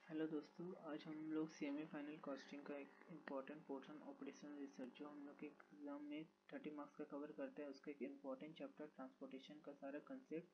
Hello दोस्तों, आज हम लोग सेमी फाइनल कॉस्टिंग का एक इम्पॉर्टेंट पोर्शन ऑपरेशनल रिसर्च जो हम लोग के एग्जाम में 30 मार्क्स का कवर करता है उसका एक इम्पॉर्टेंट चैप्टर ट्रांसपोर्टेशन का सारा कंसेप्ट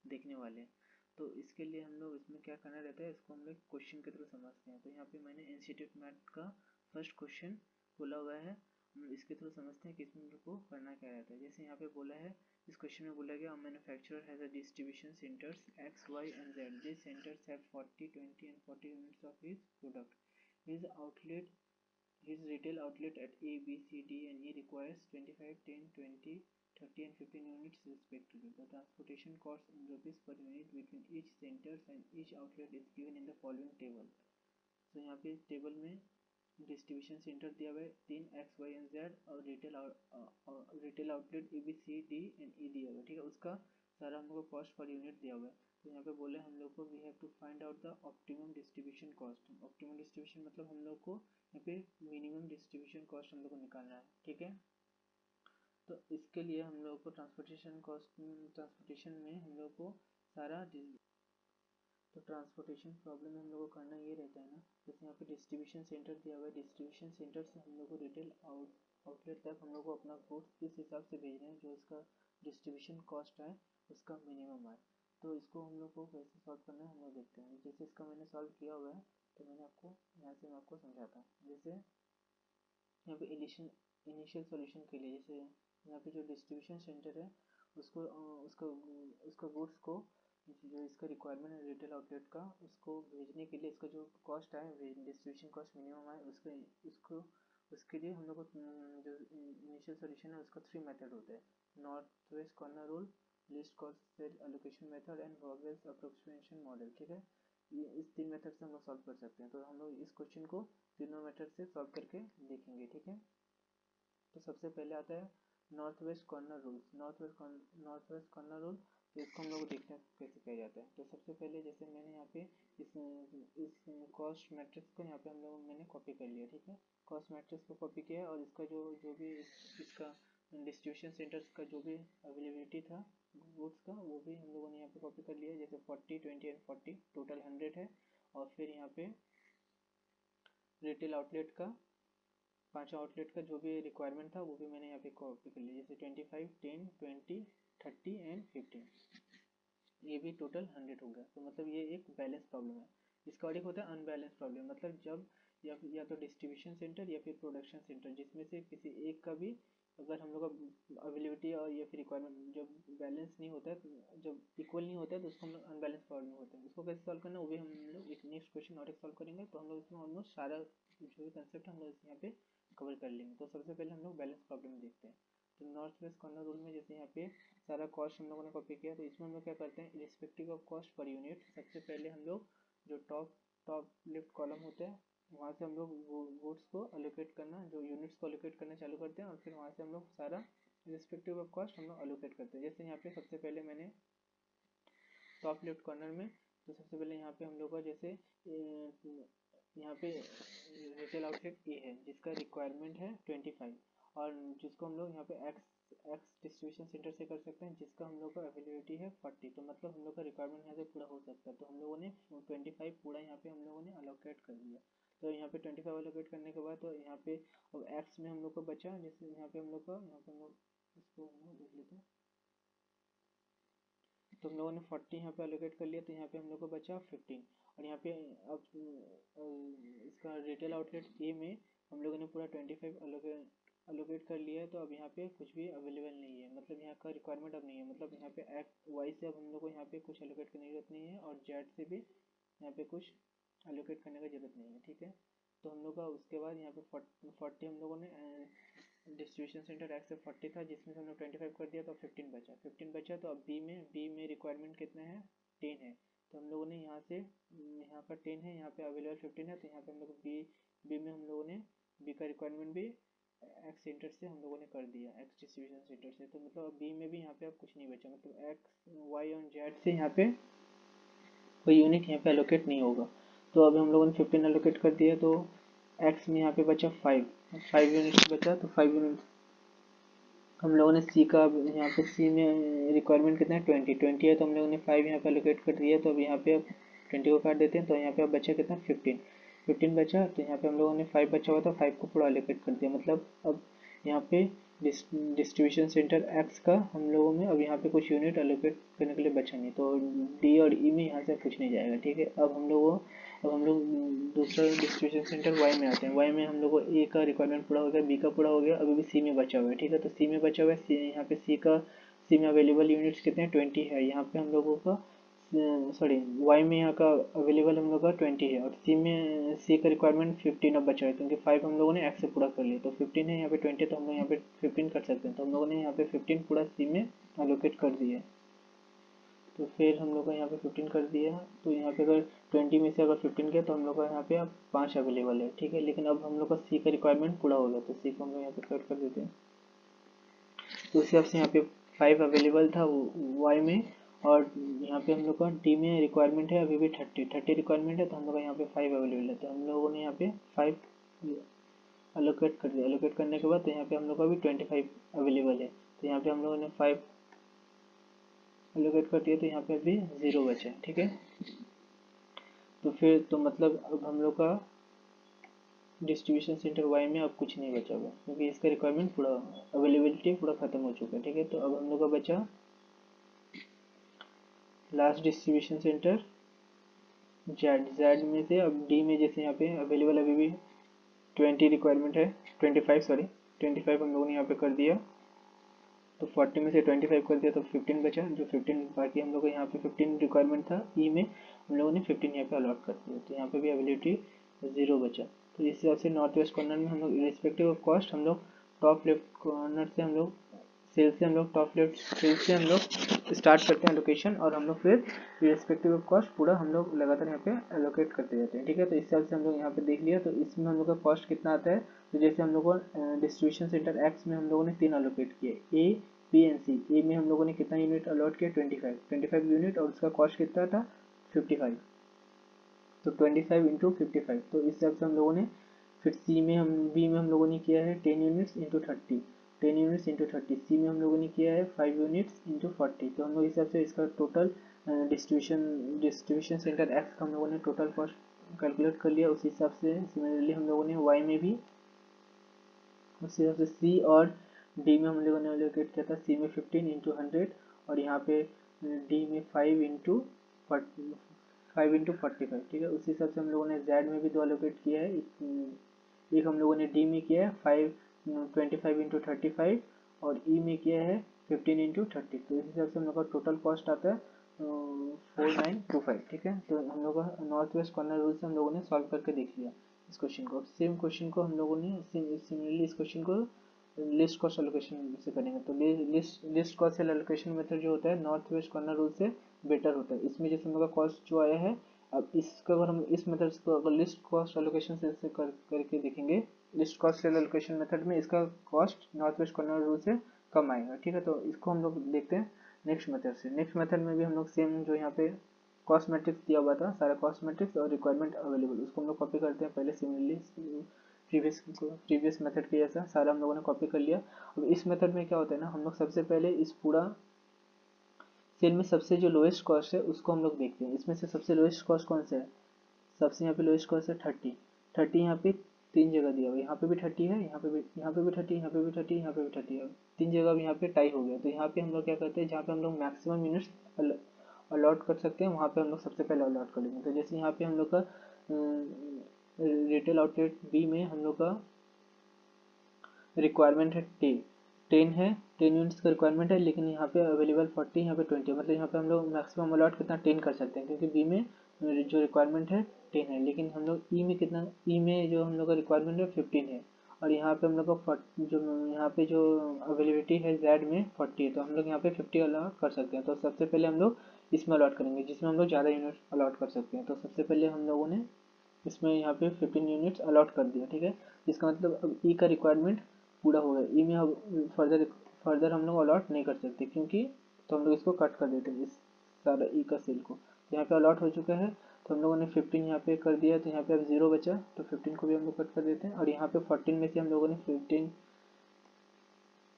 देखने वाले हैं। तो इसके लिए हम लोग इसमें क्या करना रहता है, इसको हम लोग क्वेश्चन के थ्रू समझते हैं। तो यहाँ पे मैंने इंस्टीट्यूट मैथ का फर्स्ट क्वेश्चन बोला हुआ है, हम लोग इसके थ्रू समझते हैं कि इसमें हम लोग को करना क्या रहता है। जैसे यहाँ पे बोला है, इस क्वेश्चन में बोला गया manufacturer has a distribution centres x, y and z. These centers have 40, 20 and 40 units of his product. His outlet, his retail outlet at A, B, C, D and E requires 25, 10, 20, 30 and 15 units respectively. The transportation cost in rupees per unit between each centers and each outlet is given in the following table. तो यहाँ पे table में distribution centre दिया हुआ है 3 X Y and Z और retail outlet A B C D and E दिया हुआ है। ठीक है, उसका सारा हम लोग को कॉस्ट पर यूनिट दिया हुआ है। तो यहाँ पे बोले हम लोग को we have to find out the optimum distribution cost. Optimum distribution मतलब हम लोग को यहाँ पे मिनिमम डिस्ट्रीब्यूशन कॉस्ट हम लोग को निकालना है। ठीक है, तो इसके लिए हम लोग को ट्रांसपोर्टेशन में हम लोग को सारा तो ट्रांसपोर्टेशन प्रॉब्लम में हम लोग को करना ये रहता है ना, जैसे यहाँ पे डिस्ट्रीब्यूशन सेंटर दिया हुआ है, डिस्ट्रीब्यूशन सेंटर से हम लोग को रिटेल आउटलेट तक हम लोग को अपना गुड्स इस हिसाब से भेजना है जो इसका डिस्ट्रीब्यूशन कॉस्ट है उसका मिनिमम है। तो इसको हम लोग को कैसे सॉल्व करना है हम लोग देखते हैं। जैसे इसका मैंने सॉल्व किया हुआ है, तो मैंने आपको यहाँ से मैं आपको समझाता हूँ। जैसे यहाँ पे इनिशियल सॉल्यूशन के लिए, जैसे यहाँ पे जो डिस्ट्रीब्यूशन सेंटर है उसको उसका गुड्स को जो इसका रिक्वायरमेंट है रिटेल आउटलेट का उसको भेजने के लिए इसका जो कॉस्ट है डिस्ट्रीब्यूशन कॉस्ट मिनिमम है उसके लिए हम लोग को जो इनिशियल सॉल्यूशन है उसका 3 मेथड होते हैं, north west corner rule, least cost cell allocation method and Vogel's approximation model. ठीक है, ये इस 3 मेथड से हम लोग सॉल्व कर सकते हैं। तो हम लोग इस क्वेश्चन को तीनों मेथड से सॉल्व करके देखेंगे। ठीक है, तो सबसे पहले आता है north west corner rule. North west corner rule, तो इसको हम लोग देखते हैं कैसे किया जाता है। तो सबसे पहले जैसे मैंने यहाँ पे इस कॉस्ट मैट्रिक्स को यहाँ पे मैंने कॉपी कर लिया। ठीक है, कॉस्ट मैट्रिक्स को कॉपी किया और इसका जो भी इसका डिस्ट्रीब्यूशन सेंटर्स का जो भी अवेलेबिलिटी था गुड्स का वो भी हम लोगों ने यहाँ पे कॉपी कर लिया। जैसे 40, 20 एंड 40 टोटल 100 है। और फिर यहाँ पे रिटेल आउटलेट का 5 आउटलेट का जो भी रिक्वायरमेंट था वो भी मैंने यहाँ पे कॉपी कर लिया। जैसे 25, 10, 20, 30 एंड 15, ये भी टोटल 100 हो गया। तो मतलब ये एक बैलेंस प्रॉब्लम है। इसका और एक होता है अनबैलेंस प्रॉब्लम, मतलब जब या तो डिस्ट्रीब्यूशन सेंटर या फिर प्रोडक्शन सेंटर जिसमें से किसी एक का भी अगर हम लोग का अवेलेबिलिटी और या फिर रिक्वायरमेंट जब बैलेंस नहीं होता है, जब इक्वल नहीं होता है तो उसको हम लोग अनबैलेंस प्रॉब्लम होता है। उसको कैसे सॉल्व करना है वो भी हम लोग एक नेक्स्ट क्वेश्चन और एक सॉल्व करेंगे। तो हम लोग इसमें ऑलमोस्ट सारा जो भी कंसेप्ट हम लोग यहाँ पे कवर कर लेंगे। तो सबसे पहले हम लोग बैलेंस प्रॉब्लम देखते हैं। तो नॉर्थ वेस्ट कॉर्नर रूल में जैसे यहाँ पे सारा कॉस्ट हम लोगों ने कॉपी किया, तो इसमें हम लोग क्या करते हैं respective of cost per unit. सबसे पहले हम लोग जो टॉप लेफ्ट कॉलम होता है वहाँ से हम लोग गुड्स को अलोकेट करना, जो यूनिट्स को अलोकेट करना चालू करते हैं और फिर वहाँ से हम लोग सारा रिस्पेक्टिव ऑफ कॉस्ट हम लोग अलोकेट करते हैं। जैसे यहाँ पे सबसे पहले मैंने टॉप लेफ्ट कॉर्नर में, तो सबसे पहले यहाँ पे हम लोग का जैसे यहाँ पे रिटेल आउटलेट ए है जिसका रिक्वायरमेंट है 25 और जिसको हम लोग यहाँ पे एक्स डिस्ट्रीब्यूशन सेंटर से कर सकते हैं जिसका हम लोग का अवेलेबिलिटी है 40। तो मतलब हम लोग का रिक्वायरमेंट यहाँ से पूरा हो सकता है। तो हम लोगों ने 25 पूरा यहाँ पे हम लोगों ने अलोकेट कर दिया। तो यहाँ पे 25 अलोकेट करने के बाद तो यहाँ पे अब एक्स में हम लोग को बचा, जैसे यहाँ पे हम लोग इसको हम लोग देख लेते हैं। तो हम लोगों ने 40 यहाँ पे अलोकेट कर लिया, तो यहाँ पे हम लोग को बचा 15। और यहाँ पे अब इसका रिटेल आउटलेट ए में हम लोगों ने पूरा 25 अलोकेट कर लिया है। तो अब यहाँ पे कुछ भी अवेलेबल नहीं है, मतलब यहाँ का रिक्वायरमेंट अब नहीं है। मतलब यहाँ पे एक्स वाई से अब हम लोग को यहाँ पे कुछ अलोकेट करने की जरूरत नहीं है और जेड से भी यहाँ पे कुछ अलोकेट करने की जरूरत नहीं है। ठीक है, तो हम लोग का उसके बाद यहाँ पे 40 हम लोगों ने डिस्ट्रीब्यूशन सेंटर एक्स से 40 था जिसमें से हमने 25 कर दिया तो 15 बचा। तो अब बी में रिक्वायरमेंट कितना है 10 है। तो हम लोगों ने यहाँ से यहाँ पर 10 है, यहाँ पे अवेलेबल 15 है। तो यहाँ पे हम लोग बी में हम लोगों ने बी का रिक्वायरमेंट भी एक्स सेंटर से हम लोगों ने कर दिया, एक्स डिस्ट्रीब्यूशन सेंटर से। तो मतलब बी में भी यहाँ पे अब कुछ नहीं बचा, मतलब एक्स वाई और जेड से यहाँ पे कोई यूनिट यहाँ पे अलोकेट नहीं होगा। तो अभी हम लोगों ने 15 अलोकेट कर दिया, तो एक्स में यहाँ पे बचा 5 यूनिट्स बचा। तो 5 यूनिट हम लोगों ने सी का यहाँ पे सी में रिक्वायरमेंट कितना है 20 है। तो हम लोगों ने 5 यहाँ पे अलोकेट कर दिया। तो अब यहाँ पे 20 को काट देते हैं तो यहाँ पे अब बचा कितना 15 बचा। तो यहाँ पे हम लोगों ने 5 बचा हुआ था, 5 को पूरा एलोकेट कर दिया। मतलब अब यहाँ पे डिस्ट्रीब्यूशन सेंटर एक्स का हम लोगों में अब यहाँ पे कुछ यूनिट एलोकेट करने के लिए बचा नहीं, तो डी और ई में यहाँ से कुछ नहीं जाएगा। ठीक है, अब हम लोग दूसरा डिस्ट्रीब्यूशन सेंटर वाई में आते हैं। वाई में हम लोग को ए का रिक्वायरमेंट पूरा हो गया, बी का पूरा हो गया, अभी भी सी में बचा हुआ है। ठीक है, तो सी में बचा हुआ है, यहाँ पे सी में अवेलेबल यूनिट्स कितने हैं 20 है। यहाँ पे हम लोगों का सॉरी वाई में यहाँ का अवेलेबल हम लोग का 20 है, और सी का रिक्वायरमेंट 15 अब बचा है, क्योंकि 5 हम लोगों ने एक्स से पूरा कर लिया। तो 15 है, यहाँ पे 20 तो हम लोग यहाँ पे 15 कर सकते हैं। तो हम लोगों ने यहाँ पे 15 पूरा सी में एलोकेट कर दिया है। तो फिर हम लोग का यहाँ पे 15 कर दिया है। तो यहाँ पे अगर 20 में से अगर 15 किया तो हम लोग का यहाँ पे अब 5 अवेलेबल है। ठीक है, लेकिन अब हम लोग का सी का रिक्वायरमेंट पूरा हो गया, तो सी को हम लोग यहाँ पे कट कर देते हैं। तो उस हिसाब से यहाँ पे 5 अवेलेबल था वाई में, और यहाँ पे हम लोग का डी में रिक्वायरमेंट है अभी भी 30 रिक्वायरमेंट है, तो हम लोग का यहाँ पे 5 अवेलेबल है। तो हम लोगों ने यहाँ पे 5 एलोकेट कर दिया। एलोकेट करने के बाद तो यहाँ पे हम लोग का भी 25 अवेलेबल है। तो यहाँ पे हम लोगों ने 5 एलोकेट कर दिया, तो यहाँ पे अभी 0 बचा है। ठीक है, तो फिर तो मतलब अब हम लोग का डिस्ट्रीब्यूशन सेंटर वाई में अब कुछ नहीं बचा हुआ, क्योंकि इसका रिक्वायरमेंट पूरा अवेलेबिलिटी पूरा खत्म हो चुका है। ठीक है, तो अब हम लोग का बचा लास्ट डिस्ट्रीब्यूशन सेंटर जेड में से। अब डी में जैसे यहाँ पे अवेलेबल अभी भी 20 रिक्वायरमेंट है, 25 हम लोगों ने यहाँ पे कर दिया। तो 40 में से 25 कर दिया तो 15 बचा, जो 15 बाकी हम लोग को यहाँ पे 15 रिक्वायरमेंट था ई में, हम लोगों ने 15 यहाँ पे अलॉट कर दिया। तो यहाँ पे भी अवेलेबिलिटी 0 बचा। तो इस हिसाब से नॉर्थ वेस्ट कॉर्नर में हम लोग रिस्पेक्टिव ऑफ कॉस्ट हम लोग टॉप लेफ्ट कॉर्नर से हम लोग सेल से हम लोग टॉप लेफ्ट सेल से हम लोग स्टार्ट करते हैं एलोकेशन, और हम लोग फिर रिस्पेक्टिव ऑफ कॉस्ट पूरा हम लोग लगातार यहाँ पे एलोकेट करते जाते हैं। ठीक है, तो इस हिसाब से हम लोग यहाँ पे देख लिया। तो इसमें हम लोग का कॉस्ट कितना आता है, तो जैसे हम लोग को डिस्ट्रीब्यूशन सेंटर एक्स में हम लोगों ने 3 एलोकेट किए, ए बी एंड सी। ए में हम लोगों ने कितना यूनिट अलॉट किया 25 यूनिट, और उसका कॉस्ट कितना था 55। तो 25 इंटू 55, तो इस हिसाब से हम लोगों ने फिर बी में हम लोगों ने किया है 10 यूनिट्स इंटू 30, 10 यूनिट्स इंटू 30। सी में हम लोगों ने किया है 5 यूनिट्स इंटू 40। तो हम लोग इस हिसाब से इसका टोटल डिस्ट्रीब्यूशन सेंटर एक्स का हम लोगों ने टोटल कॉस्ट कैलकुलेट कर लिया। उसी हिसाब से सिमिलरली हम लोगों ने वाई में भी उसी हिसाब से सी और डी में हम लोगों ने एलोकेट किया था। सी में 15 इंटू 100, और यहाँ पे डी में 5 इंटू 45। ठीक है, उसी हिसाब से हम लोगों ने जेड में भी 2 एलोकेट किया है। एक हम लोगों ने डी में किया है 25 इंटू 35, और ई में किया है 15 इंटू 30। तो इस हिसाब से हम लोग का टोटल कॉस्ट आता है 4925। ठीक है, तो हम लोग का नॉर्थ वेस्ट कॉर्नर रूल से हम लोगों ने सॉल्व करके देख लिया इस क्वेश्चन को। सेम क्वेश्चन को हम लोगों ने सिमिलरली इस क्वेश्चन को लिस्ट कॉस्ट एलोकेशन से करेंगे। तो लिस्ट कॉस्ट एलोकेशन मेथड जो होता है नॉर्थ वेस्ट कॉर्नर रूल से बेटर होता है। इसमें जैसे हम लोग का कॉस्ट जो आया है, अब इसका अगर हम इस मेथड को अगर लिस्ट कॉस्ट एलोकेशन से करके देखेंगे, लिस्ट कॉस्ट एलोकेशन मेथड में इसका cost north west corner rule से कम आएगा। ठीक है, तो इसको हम लोग देखते हैं नेक्स्ट मेथड से। नेक्स्ट मेथड में भी हम लोग सेम जो यहाँ पे कॉस्ट मैट्रिक्स दिया हुआ था, सारा कॉस्ट मैट्रिक्स और रिक्वायरमेंट अवेलेबल, उसको हम लोग कॉपी करते हैं पहले सिमिलरली प्रीवियस मेथड के जैसा सारा हम लोगों ने कॉपी कर लिया। अब इस मेथड में क्या होता है ना, हम लोग सबसे पहले इस पूरा सेल में सबसे जो लोएस्ट कॉस्ट है उसको हम लोग देखते हैं। इसमें से सबसे लोएस्ट कॉस्ट कौन सा है, सबसे यहाँ पे लोएस्ट कॉस्ट है 30 यहाँ पे 3 जगह दिया हुआ है, यहाँ पे भी 30 है, यहाँ पे भी 30, यहाँ पे भी 30, यहाँ पे भी 30 है, 3 जगह भी यहाँ पे टाई हो गया। तो यहाँ पे हम लोग क्या करते हैं, जहाँ पे हम लोग मैक्सिमम यूनिट्स अलॉट कर सकते हैं वहाँ पे हम लोग सबसे पहले अलॉट कर लेंगे। तो जैसे यहाँ पे हम लोग का रिटेल आउटलेट बी में हम लोग का रिक्वायरमेंट है 10 है, 10 यूनिट्स का रिक्वायरमेंट है, लेकिन यहाँ पे अवेलेबल 40, यहाँ पे 20, मतलब यहाँ पे हम लोग मैक्सिमम अलॉट कितना 10 कर सकते हैं, क्योंकि बी में जो रिक्वायरमेंट है 10 है। लेकिन हम लोग ई में कितना, ई में जो हम लोग का रिक्वायरमेंट है 15 है, और यहाँ पे हम लोग का जो यहाँ पे जो अवेलेबिलिटी है जेड में 40 है, तो हम लोग यहाँ पे 50 अलॉट कर सकते हैं। तो सबसे पहले हम लोग इसमें अलॉट करेंगे जिसमें हम लोग ज़्यादा यूनिट अलॉट कर सकते हैं। तो सबसे पहले हम लोगों ने इसमें यहाँ पे 15 यूनिट्स अलॉट कर दिया। ठीक है, इसका मतलब अब ई का रिक्वायरमेंट पूरा हो गया। ई में अब फर्दर हम लोग अलॉट नहीं कर सकते, क्योंकि तो हम लोग इसको कट कर देते हैं इस सारा ई का सेल को। तो यहाँ पे अलॉट हो चुका है, तो हम लोगों ने 15 यहाँ पे कर दिया, तो यहाँ पे अब 0 बचा, तो 15 को भी हम लोग कट कर देते हैं। और यहाँ पे 14 में से हम लोगों ने 15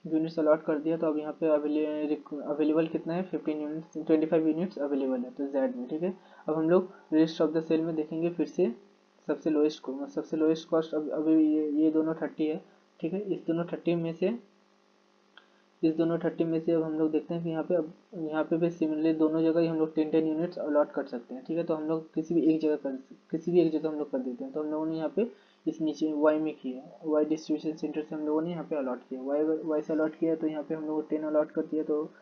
यूनिट्स अलॉट कर दिया, तो अब यहाँ पे अवेलेबल कितना है, 15 यूनिट्स, 25 यूनिट्स अवेलेबल है तो जेड में, ठीक है। अब हम लोग रेस्ट ऑफ द सेल में देखेंगे फिर से सबसे लोएस्ट कॉस्ट अभी ये दोनों 30 है, ठीक है। इस दोनों 30 में से अब हम लोग देखते हैं कि यहाँ पे भी सिमिलरली दोनों जगह ही हम लोग 10 यूनिट्स अलॉट कर सकते हैं, ठीक है। तो हम लोग किसी भी एक जगह हम लोग कर देते हैं। तो हम लोगों ने यहाँ पे इस नीचे वाई में किया, वाई डिस्ट्रीब्यूशन सेंटर से हम लोगों ने यहाँ पे अलॉट किया, वाई से अलॉट किया, तो यहाँ पे हम लोगों को 10 अलॉट कर दिया। तो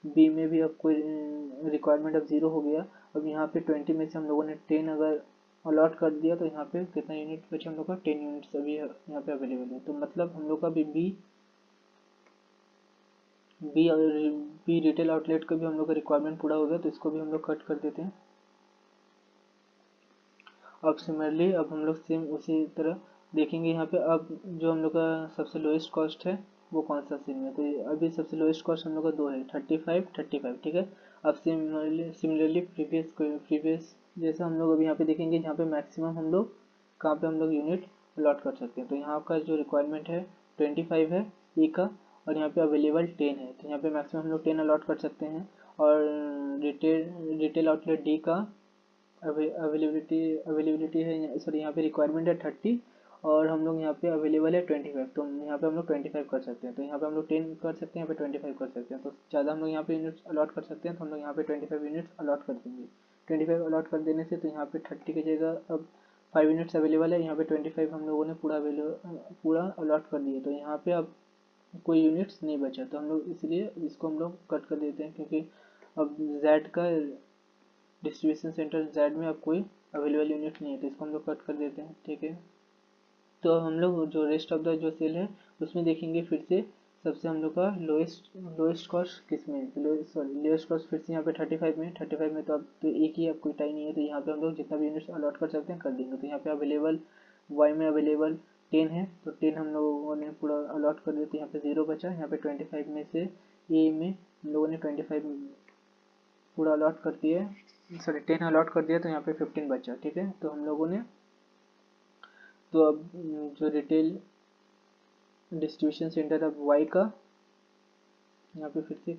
बी में भी अब कोई रिक्वायरमेंट अब 0 हो गया। अब यहाँ पे 20 में से हम लोगों ने 10 अगर अलॉट कर दिया, तो यहाँ पे कितना यूनिट बचे हम लोग का, 10 यूनिट्स अभी यहाँ पे अवेलेबल है। तो मतलब हम लोग का अभी बी रिटेल आउटलेट का भी हम लोग का रिक्वायरमेंट पूरा हो गया, तो इसको भी हम लोग कट कर देते हैं। अब सिमिलरली अब हम लोग सेम उसी तरह देखेंगे यहाँ पे। अब जो हम लोग का सबसे लोएस्ट कॉस्ट है वो कौन सा सेम है, तो अभी सबसे लोएस्ट कॉस्ट हम लोग का 2 है, 35, ठीक है। अब सिमिलरली प्रीवियस जैसा हम लोग अभी यहाँ पे देखेंगे, जहाँ पे मैक्सिमम हम लोग कहाँ पे हम लोग यूनिट अलॉट कर सकते हैं। तो यहाँ का जो रिक्वायरमेंट है 25 है ए का, और यहाँ पे अवेलेबल 10 है, तो यहाँ पे मैक्सिमम हम लोग 10 अलॉट कर सकते हैं। और रिटेल आउटलेट डी का अवेलेबिलिटी है, सॉरी यहाँ पे रिक्वायरमेंट है 30, और हम लोग यहाँ पे अवेलेबल है 25, तो यहाँ पे हम लोग 25 कर सकते हैं। तो यहाँ पे हम लोग 10 कर सकते हैं, यहाँ पे 25 कर सकते हैं। तो ज़्यादा हम लोग यहाँ पे यूनिट्स अलॉट कर सकते हैं, तो हम लोग यहाँ पे 25 यूनिट्स अलॉट कर देंगे। 25 अलॉट कर देने से तो यहाँ पे 30 की जगह अब 5 यूनिट्स अवेलेबल है, यहाँ पे 25 हम लोगों ने पूरा अलॉट कर दिया। तो यहाँ पे अब कोई यूनिट्स नहीं बचा, तो हम लोग इसलिए इसको हम लोग कट कर देते हैं, क्योंकि अब जेड का डिस्ट्रीब्यूशन सेंटर जेड में अब कोई अवेलेबल यूनिट नहीं है, तो इसको हम लोग कट कर देते हैं, ठीक है। तो हम लोग जो रेस्ट ऑफ द जो सेल है उसमें देखेंगे फिर से सबसे हम लोग का लोएस्ट कॉस्ट किस में है, लोएस्ट कॉस्ट फिर से यहाँ पे 35 में तो अब तो एक ही अब कोई टाइम नहीं है, तो यहाँ पे हम लोग जितना भी यूनिट्स अलॉट कर सकते हैं कर देंगे। तो यहाँ पे अवेलेबल वाई में अवेलेबल 10 है, तो 10 हम लोगों ने पूरा अलॉट कर दिया, तो यहाँ पे 0 बचा। यहाँ पे 25 में से ए में हम लोगों ने 25 पूरा अलॉट कर दिया, सॉरी 10 अलॉट कर दिया, तो यहाँ पे 15 बचा, ठीक है। तो हम लोगों ने तो अब जो रिटेल डिस्ट्रीब्यूशन सेंटर अब वाई का यहाँ पे फिर से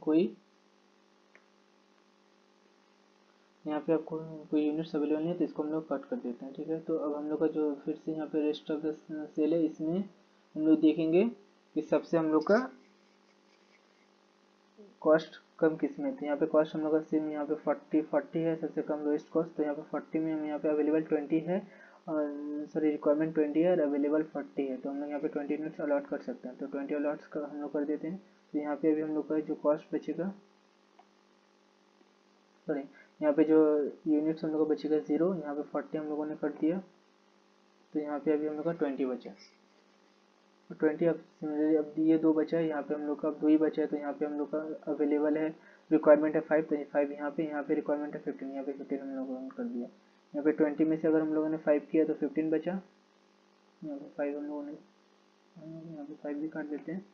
यहाँ पे आपको कोई यूनिट्स अवेलेबल नहीं है, तो इसको हम लोग कट कर देते हैं, ठीक है। तो अब हम लोग का जो फिर से यहाँ पे रेस्ट ऑफ द सेल है, इसमें हम लोग देखेंगे कि सबसे हम लोग का कॉस्ट कम किस में, तो यहाँ पे कॉस्ट हम लोग का सेम यहाँ पे 40 है सबसे कम लोएस्ट कॉस्ट। तो यहाँ पे 40 में हम यहाँ पे अवेलेबल 20 है, और सॉरी रिक्वायरमेंट 20 है और अवेलेबल 40 है, तो हम लोग यहाँ पे 20 यूनिट्स अलॉट कर सकते हैं। तो 20 अलॉट्स का हम लोग कर देते हैं। तो यहाँ पे अभी हम लोग का जो कॉस्ट बचेगा, सॉरी यहाँ पे जो यूनिट्स हम लोग का बचेगा 0, यहाँ पे 40 हम लोगों ने कर दिया, तो यहाँ पे अभी हम लोग का 20 बचा। 20 अब सिमिलरली अब ये 2 बचा है, यहाँ पे हम लोग का अब 2 ही बचा है, तो यहाँ पे हम लोग का अवेलेबल है रिक्वायरमेंट है 5, तो 5 यहाँ पे रिक्वायरमेंट है 15, यहाँ पे 15 हम लोगों ने कर दिया। यहाँ पे 20 में से अगर हम लोगों ने 5 किया तो 15 बचा, यहाँ पे 5 हम लोगों ने यहाँ पे 5 भी काट देते हैं,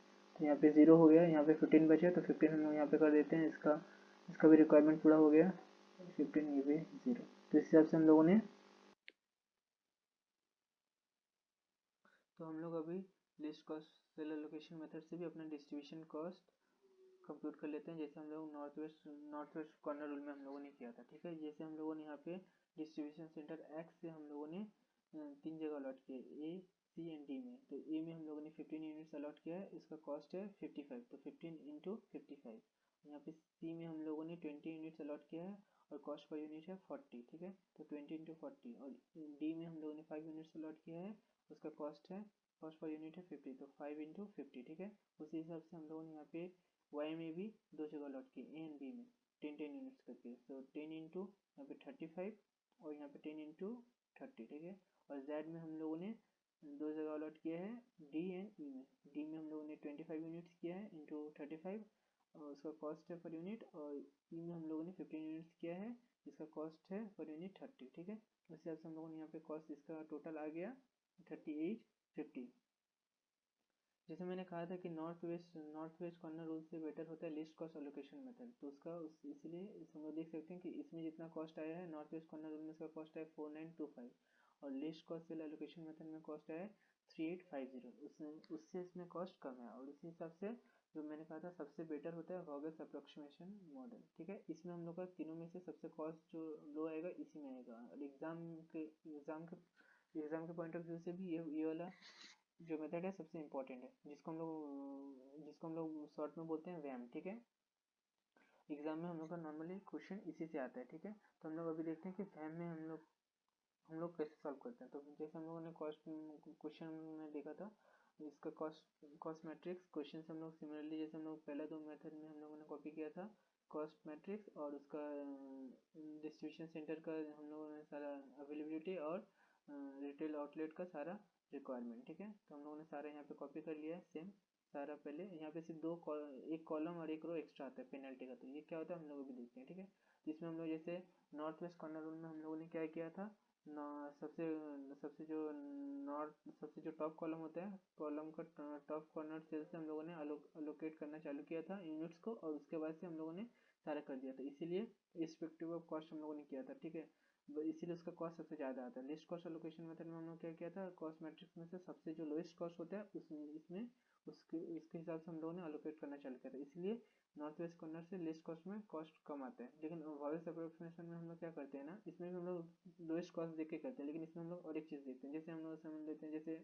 तो यहाँ पे 0 हो गया, यहाँ पे 15 बचे, तो 15 हम लोग यहाँ पे कर देते हैं। इसका भी रिक्वायरमेंट पूरा हो गया, 15 ये भी 0। तो इस हिसाब से हम लोगों ने, तो हम लोग अभी least cost cell allocation method से भी अपना डिस्ट्रीब्यूशन कॉस्ट कंप्यूट कर लेते हैं, जैसे हम लोग नॉर्थ वेस्ट कॉर्नर रूल में हम लोगों ने किया था, ठीक है। जैसे हम लोगों ने यहाँ पे डिस्ट्रीब्यूशन सेंटर एक्स से हम लोगों ने 3 जगह अलॉट किया, ए सी एंड डी में। तो ए में हम लोगों ने 15 यूनिट्स अलॉट किया है, इसका कॉस्ट है 55, तो 15 इंटू 55। यहाँ पे सी में हम लोगों ने 20 यूनिट्स अलॉट किया है और कॉस्ट पर यूनिट है 40, ठीक है। तो 20 इंटू 40, और डी में हम लोगों ने 5 यूनिट्स अलॉट किया है, उसका कॉस्ट पर यूनिट है 50, तो 5 इंटू 50, ठीक है। उसी हिसाब से हम लोगों ने यहाँ पे वाई में भी 2 जगह अलॉट किए, ए एंड बी में 10 यूनिट्स करके, तो 10 इंटू यहाँ पे 35 और यहाँ पे 10 इंटू 30, ठीक है। और जेड में हम लोगों ने 2 जगह अलॉट किया है, डी एंड ई में। डी में हम लोगों ने 25 यूनिट्स किया है इंटू 35, और उसका कॉस्ट है पर यूनिट, और ई में हम लोगों ने 15 यूनिट्स किया है, इसका कॉस्ट है पर यूनिट 30, ठीक है। उस हिसाब से हम लोगों ने यहाँ पे कॉस्ट इसका टोटल आ गया 3850। जैसे मैंने कहा था कि नॉर्थ वेस्ट कॉर्नर रूल से बेटर होता है लिस्ट कॉस्ट एलोकेशन मेथड, तो इसलिए हम लोग देख सकते हैं कि इसमें जितना कॉस्ट आया है नॉर्थ वेस्ट कॉर्नर रूल में इसका कॉस्ट है 4925, और least cost cell allocation method में कॉस्ट है 3850, उससे इसमें कॉस्ट कम है, और उसी हिसाब से जो मैंने कहा था सबसे बेटर होता है वॉगल्स अप्रोक्सीमेशन मॉडल, ठीक है। इसमें हम लोग का तीनों में से सबसे कॉस्ट जो लो आएगा इसी में आएगा। और एग्जाम के पॉइंट ऑफ व्यू से भी ये वाला जो मेथड है सबसे इम्पोर्टेंट है, जिसको हम लोग शॉर्ट में बोलते हैं वैम, ठीक है। एग्जाम में हम लोग का नॉर्मली क्वेश्चन इसी से आता है, ठीक है। तो हम लोग अभी देखते हैं कि वैम में हम लोग कैसे सॉल्व करते हैं। तो जैसे हम लोगों ने कॉस्ट क्वेश्चन में देखा था, इसका कॉस्ट मैट्रिक्स क्वेश्चन से हम लोग सिमिलरली, जैसे हम लोग पहला दो मेथड में हम लोगों ने कॉपी किया था कॉस्ट मैट्रिक्स, और उसका डिस्ट्रीब्यूशन सेंटर का हम लोगों ने सारा अवेलेबिलिटी और रिटेल आउटलेट का सारा रिक्वायरमेंट, ठीक है। तो हम लोगों ने सारा यहाँ पे कॉपी कर लिया है सेम सारा। पहले यहाँ पे सिर्फ एक कॉलम और एक रो एक्स्ट्रा आता है पेनल्टी का, तो ये क्या होता है हम लोग अभी देखते हैं, ठीक है। जिसमें हम लोग जैसे नॉर्थ वेस्ट कॉर्नर रूल में हम लोगों ने क्या किया था, सबसे सबसे जो टॉप कॉलम होता है, कॉलम का टॉप कॉर्नर सेल से हम लोगों ने अलोकेट करना चालू किया था यूनिट्स को, और उसके बाद से हम लोगों ने सारा कर दिया था। इसीलिए रिस्पेक्टिव ऑफ कॉस्ट हम लोगों ने किया था, ठीक है। इसीलिए उसका कॉस्ट सबसे ज़्यादा आता है। लिस्ट कॉस्ट अलोकेशन मेथड में हम लोग क्या किया था, कॉस्ट मैट्रिक्स में से सबसे जो लोएस्ट कॉस्ट होता है इसमें उसके हिसाब से हम लोगों ने अलोकेट करना चालू किया था। इसलिए नॉर्थ वेस्ट कॉर्नर से लिस्ट कॉस्ट में कॉस्ट कम आता है। लेकिन वॉइस अप्रोक्सीमेशन में हम लोग क्या करते हैं ना, इसमें भी हम लोग लोएस्ट कॉस्ट देख के करते हैं, लेकिन इसमें हम लोग और एक चीज़ देखते हैं। जैसे हम लोग समझ लेते हैं, जैसे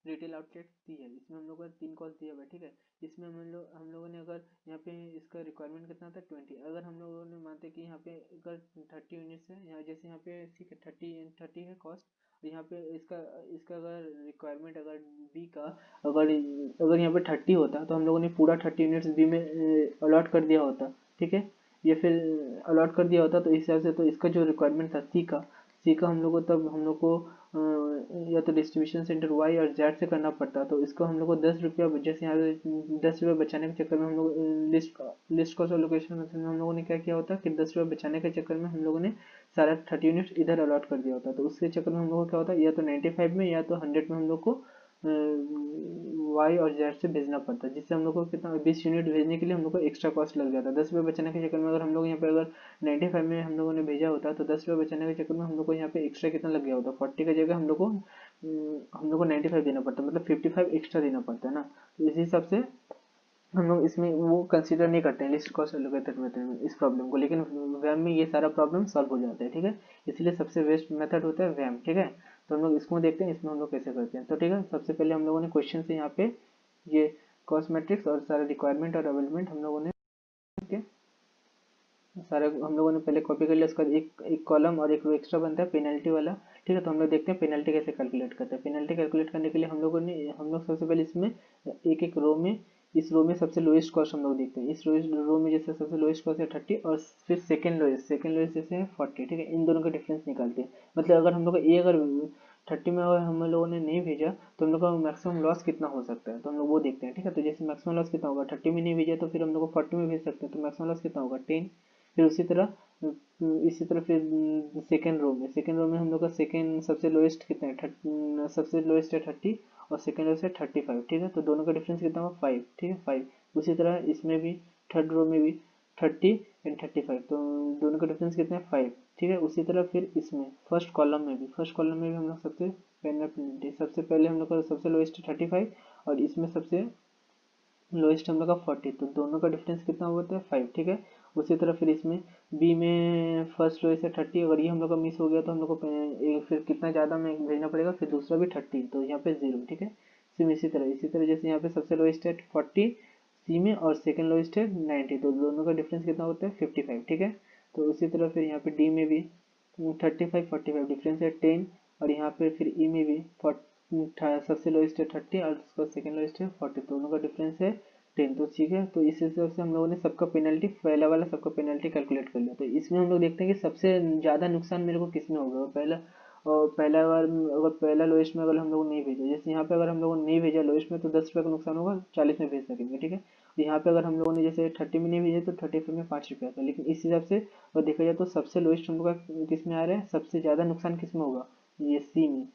रिटेल आउटलेट दी है, इसमें हम लोग का 3 कॉस्ट दिया हुआ है, ठीक है। इसमें हम लोगों ने अगर यहाँ पे इसका रिक्वायरमेंट कितना था 20, अगर हम लोगों ने मानते कि यहाँ पे अगर 30 यूनिट्स है, यहाँ जैसे यहाँ पे ठीक है 30 है कॉस्ट, यहाँ पे इसका इसका अगर रिक्वायरमेंट अगर बी का अगर अगर यहाँ पे 30 होता तो हम लोगों ने पूरा 30 यूनिट्स बी में अलॉट कर दिया होता, ठीक है। ये फिर अलॉट कर दिया होता, तो इस हिसाब से तो इसका जो रिक्वायरमेंट था सी का हम लोग को या तो डिस्ट्रीब्यूशन सेंटर वाई और जेड से करना पड़ता। तो इसको हम लोग को 10 रुपया, जैसे यहाँ पे 10 रुपये बचाने के चक्कर में हम लोग लिस्ट कॉस्ट एलोकेशन में हम लोगों ने क्या किया होता कि 10 रुपये बचाने के चक्कर में हम लोगों ने सारा 30 यूनिट इधर अलॉट कर दिया होता। तो उसके चक्कर में हम लोग को क्या होता है, या तो 95 में या तो 100 में हम लोग को वाई और जेड से भेजना पड़ता है, जिससे हम लोग को कितना 20 यूनिट भेजने के लिए हम लोग को एक्स्ट्रा कॉस्ट लग जाता है। 10 रुपये बचाने के चक्कर में अगर हम लोग यहाँ पे अगर 95 में हम लोगों ने भेजा होता, तो 10 रुपये बचाने के चक्कर में हम लोग को यहाँ पे एक्स्ट्रा कितना लग गया होता, 40 की जगह हम लोग को 95 देना पड़ता, मतलब 55 एक्स्ट्रा देना पड़ता है ना। तो इसी हिसाब से हम लोग इसमें वो कंसीडर नहीं करते हैं लिस्ट कॉस्ट एलोकेटेड मेथड में इस प्रॉब्लम को, लेकिन वैम में ये सारा प्रॉब्लम सॉल्व हो जाता है, ठीक है। इसलिए सबसे बेस्ट मेथड होता है वैम, ठीक है। तो हम लोग इसको देखते हैं इसमें हम लोग कैसे करते हैं। तो ठीक है, सबसे पहले हम लोगों ने क्वेश्चन से यहाँ पे ये कॉस्ट मैट्रिक्स और सारा रिक्वायरमेंट और अवेलेबमेंट हम लोगों ने सारा हम लोगों ने पहले कॉपी कर लिया। उसका एक कॉलम और एक रो एक्स्ट्रा बनता है पेनल्टी वाला, ठीक है। तो हम लोग देखते हैं पेनल्टी कैसे कैलकुलेट करते हैं। पेनल्टी कैलकुलेट करने के लिए हम लोग सबसे पहले इसमें एक रो में इस रो में सबसे लोएस्ट कॉस्ट हम लोग देखते हैं। इस रो में जैसे सबसे लोएस्ट कॉस्ट है 30 और फिर सेकंड लोएस्ट जैसे है 40, ठीक है। इन दोनों का डिफरेंस निकालते हैं। मतलब अगर हम लोग अगर 30 में अगर हम लोगों ने नहीं भेजा तो हम लोग का मैक्सिमम लॉस कितना हो सकता है, तो हम लोग वो देखते हैं, ठीक है। तो जैसे मैक्सिमम लॉस कितना होगा, 30 में नहीं भेजा तो फिर हम लोग को 40 में भेज सकते हैं, तो मैक्सिमम लॉस कितना होगा 10। फिर इसी तरह सेकेंड रो में हम लोग का सेकेंड सबसे लोएस्ट कितना है, सबसे लोएस्ट है 30 और सेकेंड रो से 35, ठीक है। तो दोनों का डिफरेंस कितना होगा 5, ठीक है 5। उसी तरह इसमें भी थर्ड रो में भी 30 एंड 35, तो दोनों का डिफरेंस कितना है 5, ठीक है। उसी तरह फिर इसमें फर्स्ट कॉलम में भी हम लोग सबसे पहले हम लोग का सबसे लोएस्ट है 35 और इसमें सबसे लोएस्ट हम लोग का 40, तो दोनों का डिफरेंस कितना होता है 5, ठीक है। उसी तरह फिर इसमें बी में फर्स्ट लोएस्ट है 30, अगर ये हम लोग का मिस हो गया तो हम लोग को फिर कितना ज़्यादा में भेजना पड़ेगा, फिर दूसरा भी 30, तो यहाँ पे 0, ठीक है। सेम इसी तरह जैसे यहाँ पे सबसे लोएस्ट है 40 सी में और सेकेंड लोएस्ट है 90, तो दोनों का डिफरेंस कितना होता है 55, ठीक है। तो उसी तरह फिर यहाँ पे डी में भी 35 45 डिफरेंस है 10, और यहाँ पे फिर ई में भी सबसे लोएस्ट है 30 और उसका सेकेंड लोएस्ट है 40, दोनों का डिफरेंस है 10, तो ठीक है। तो इस हिसाब से हम लोगों ने सबका पेनल्टी पहला वाला सबका पेनल्टी कैलकुलेट कर लिया। तो इसमें हम लोग देखते हैं कि सबसे ज़्यादा नुकसान मेरे को किस में होगा। पहला बार अगर पहला लोएस्ट में अगर हम लोग नहीं भेजा, जैसे यहाँ पे अगर हम लोगों ने नहीं भेजा लोएस्ट में तो 10 रुपये का नुकसान होगा, 40 में भेज सकेंगे, ठीक है। तो यहाँ पे अगर हम लोगों ने जैसे 30 में नहीं भेजा तो 35 में 5 रुपया का, लेकिन इस हिसाब से अगर देखा जाए तो सबसे लोएस्ट हम लोग का किस में आ रहा है, सबसे ज़्यादा नुकसान किस में होगा, ये सी में।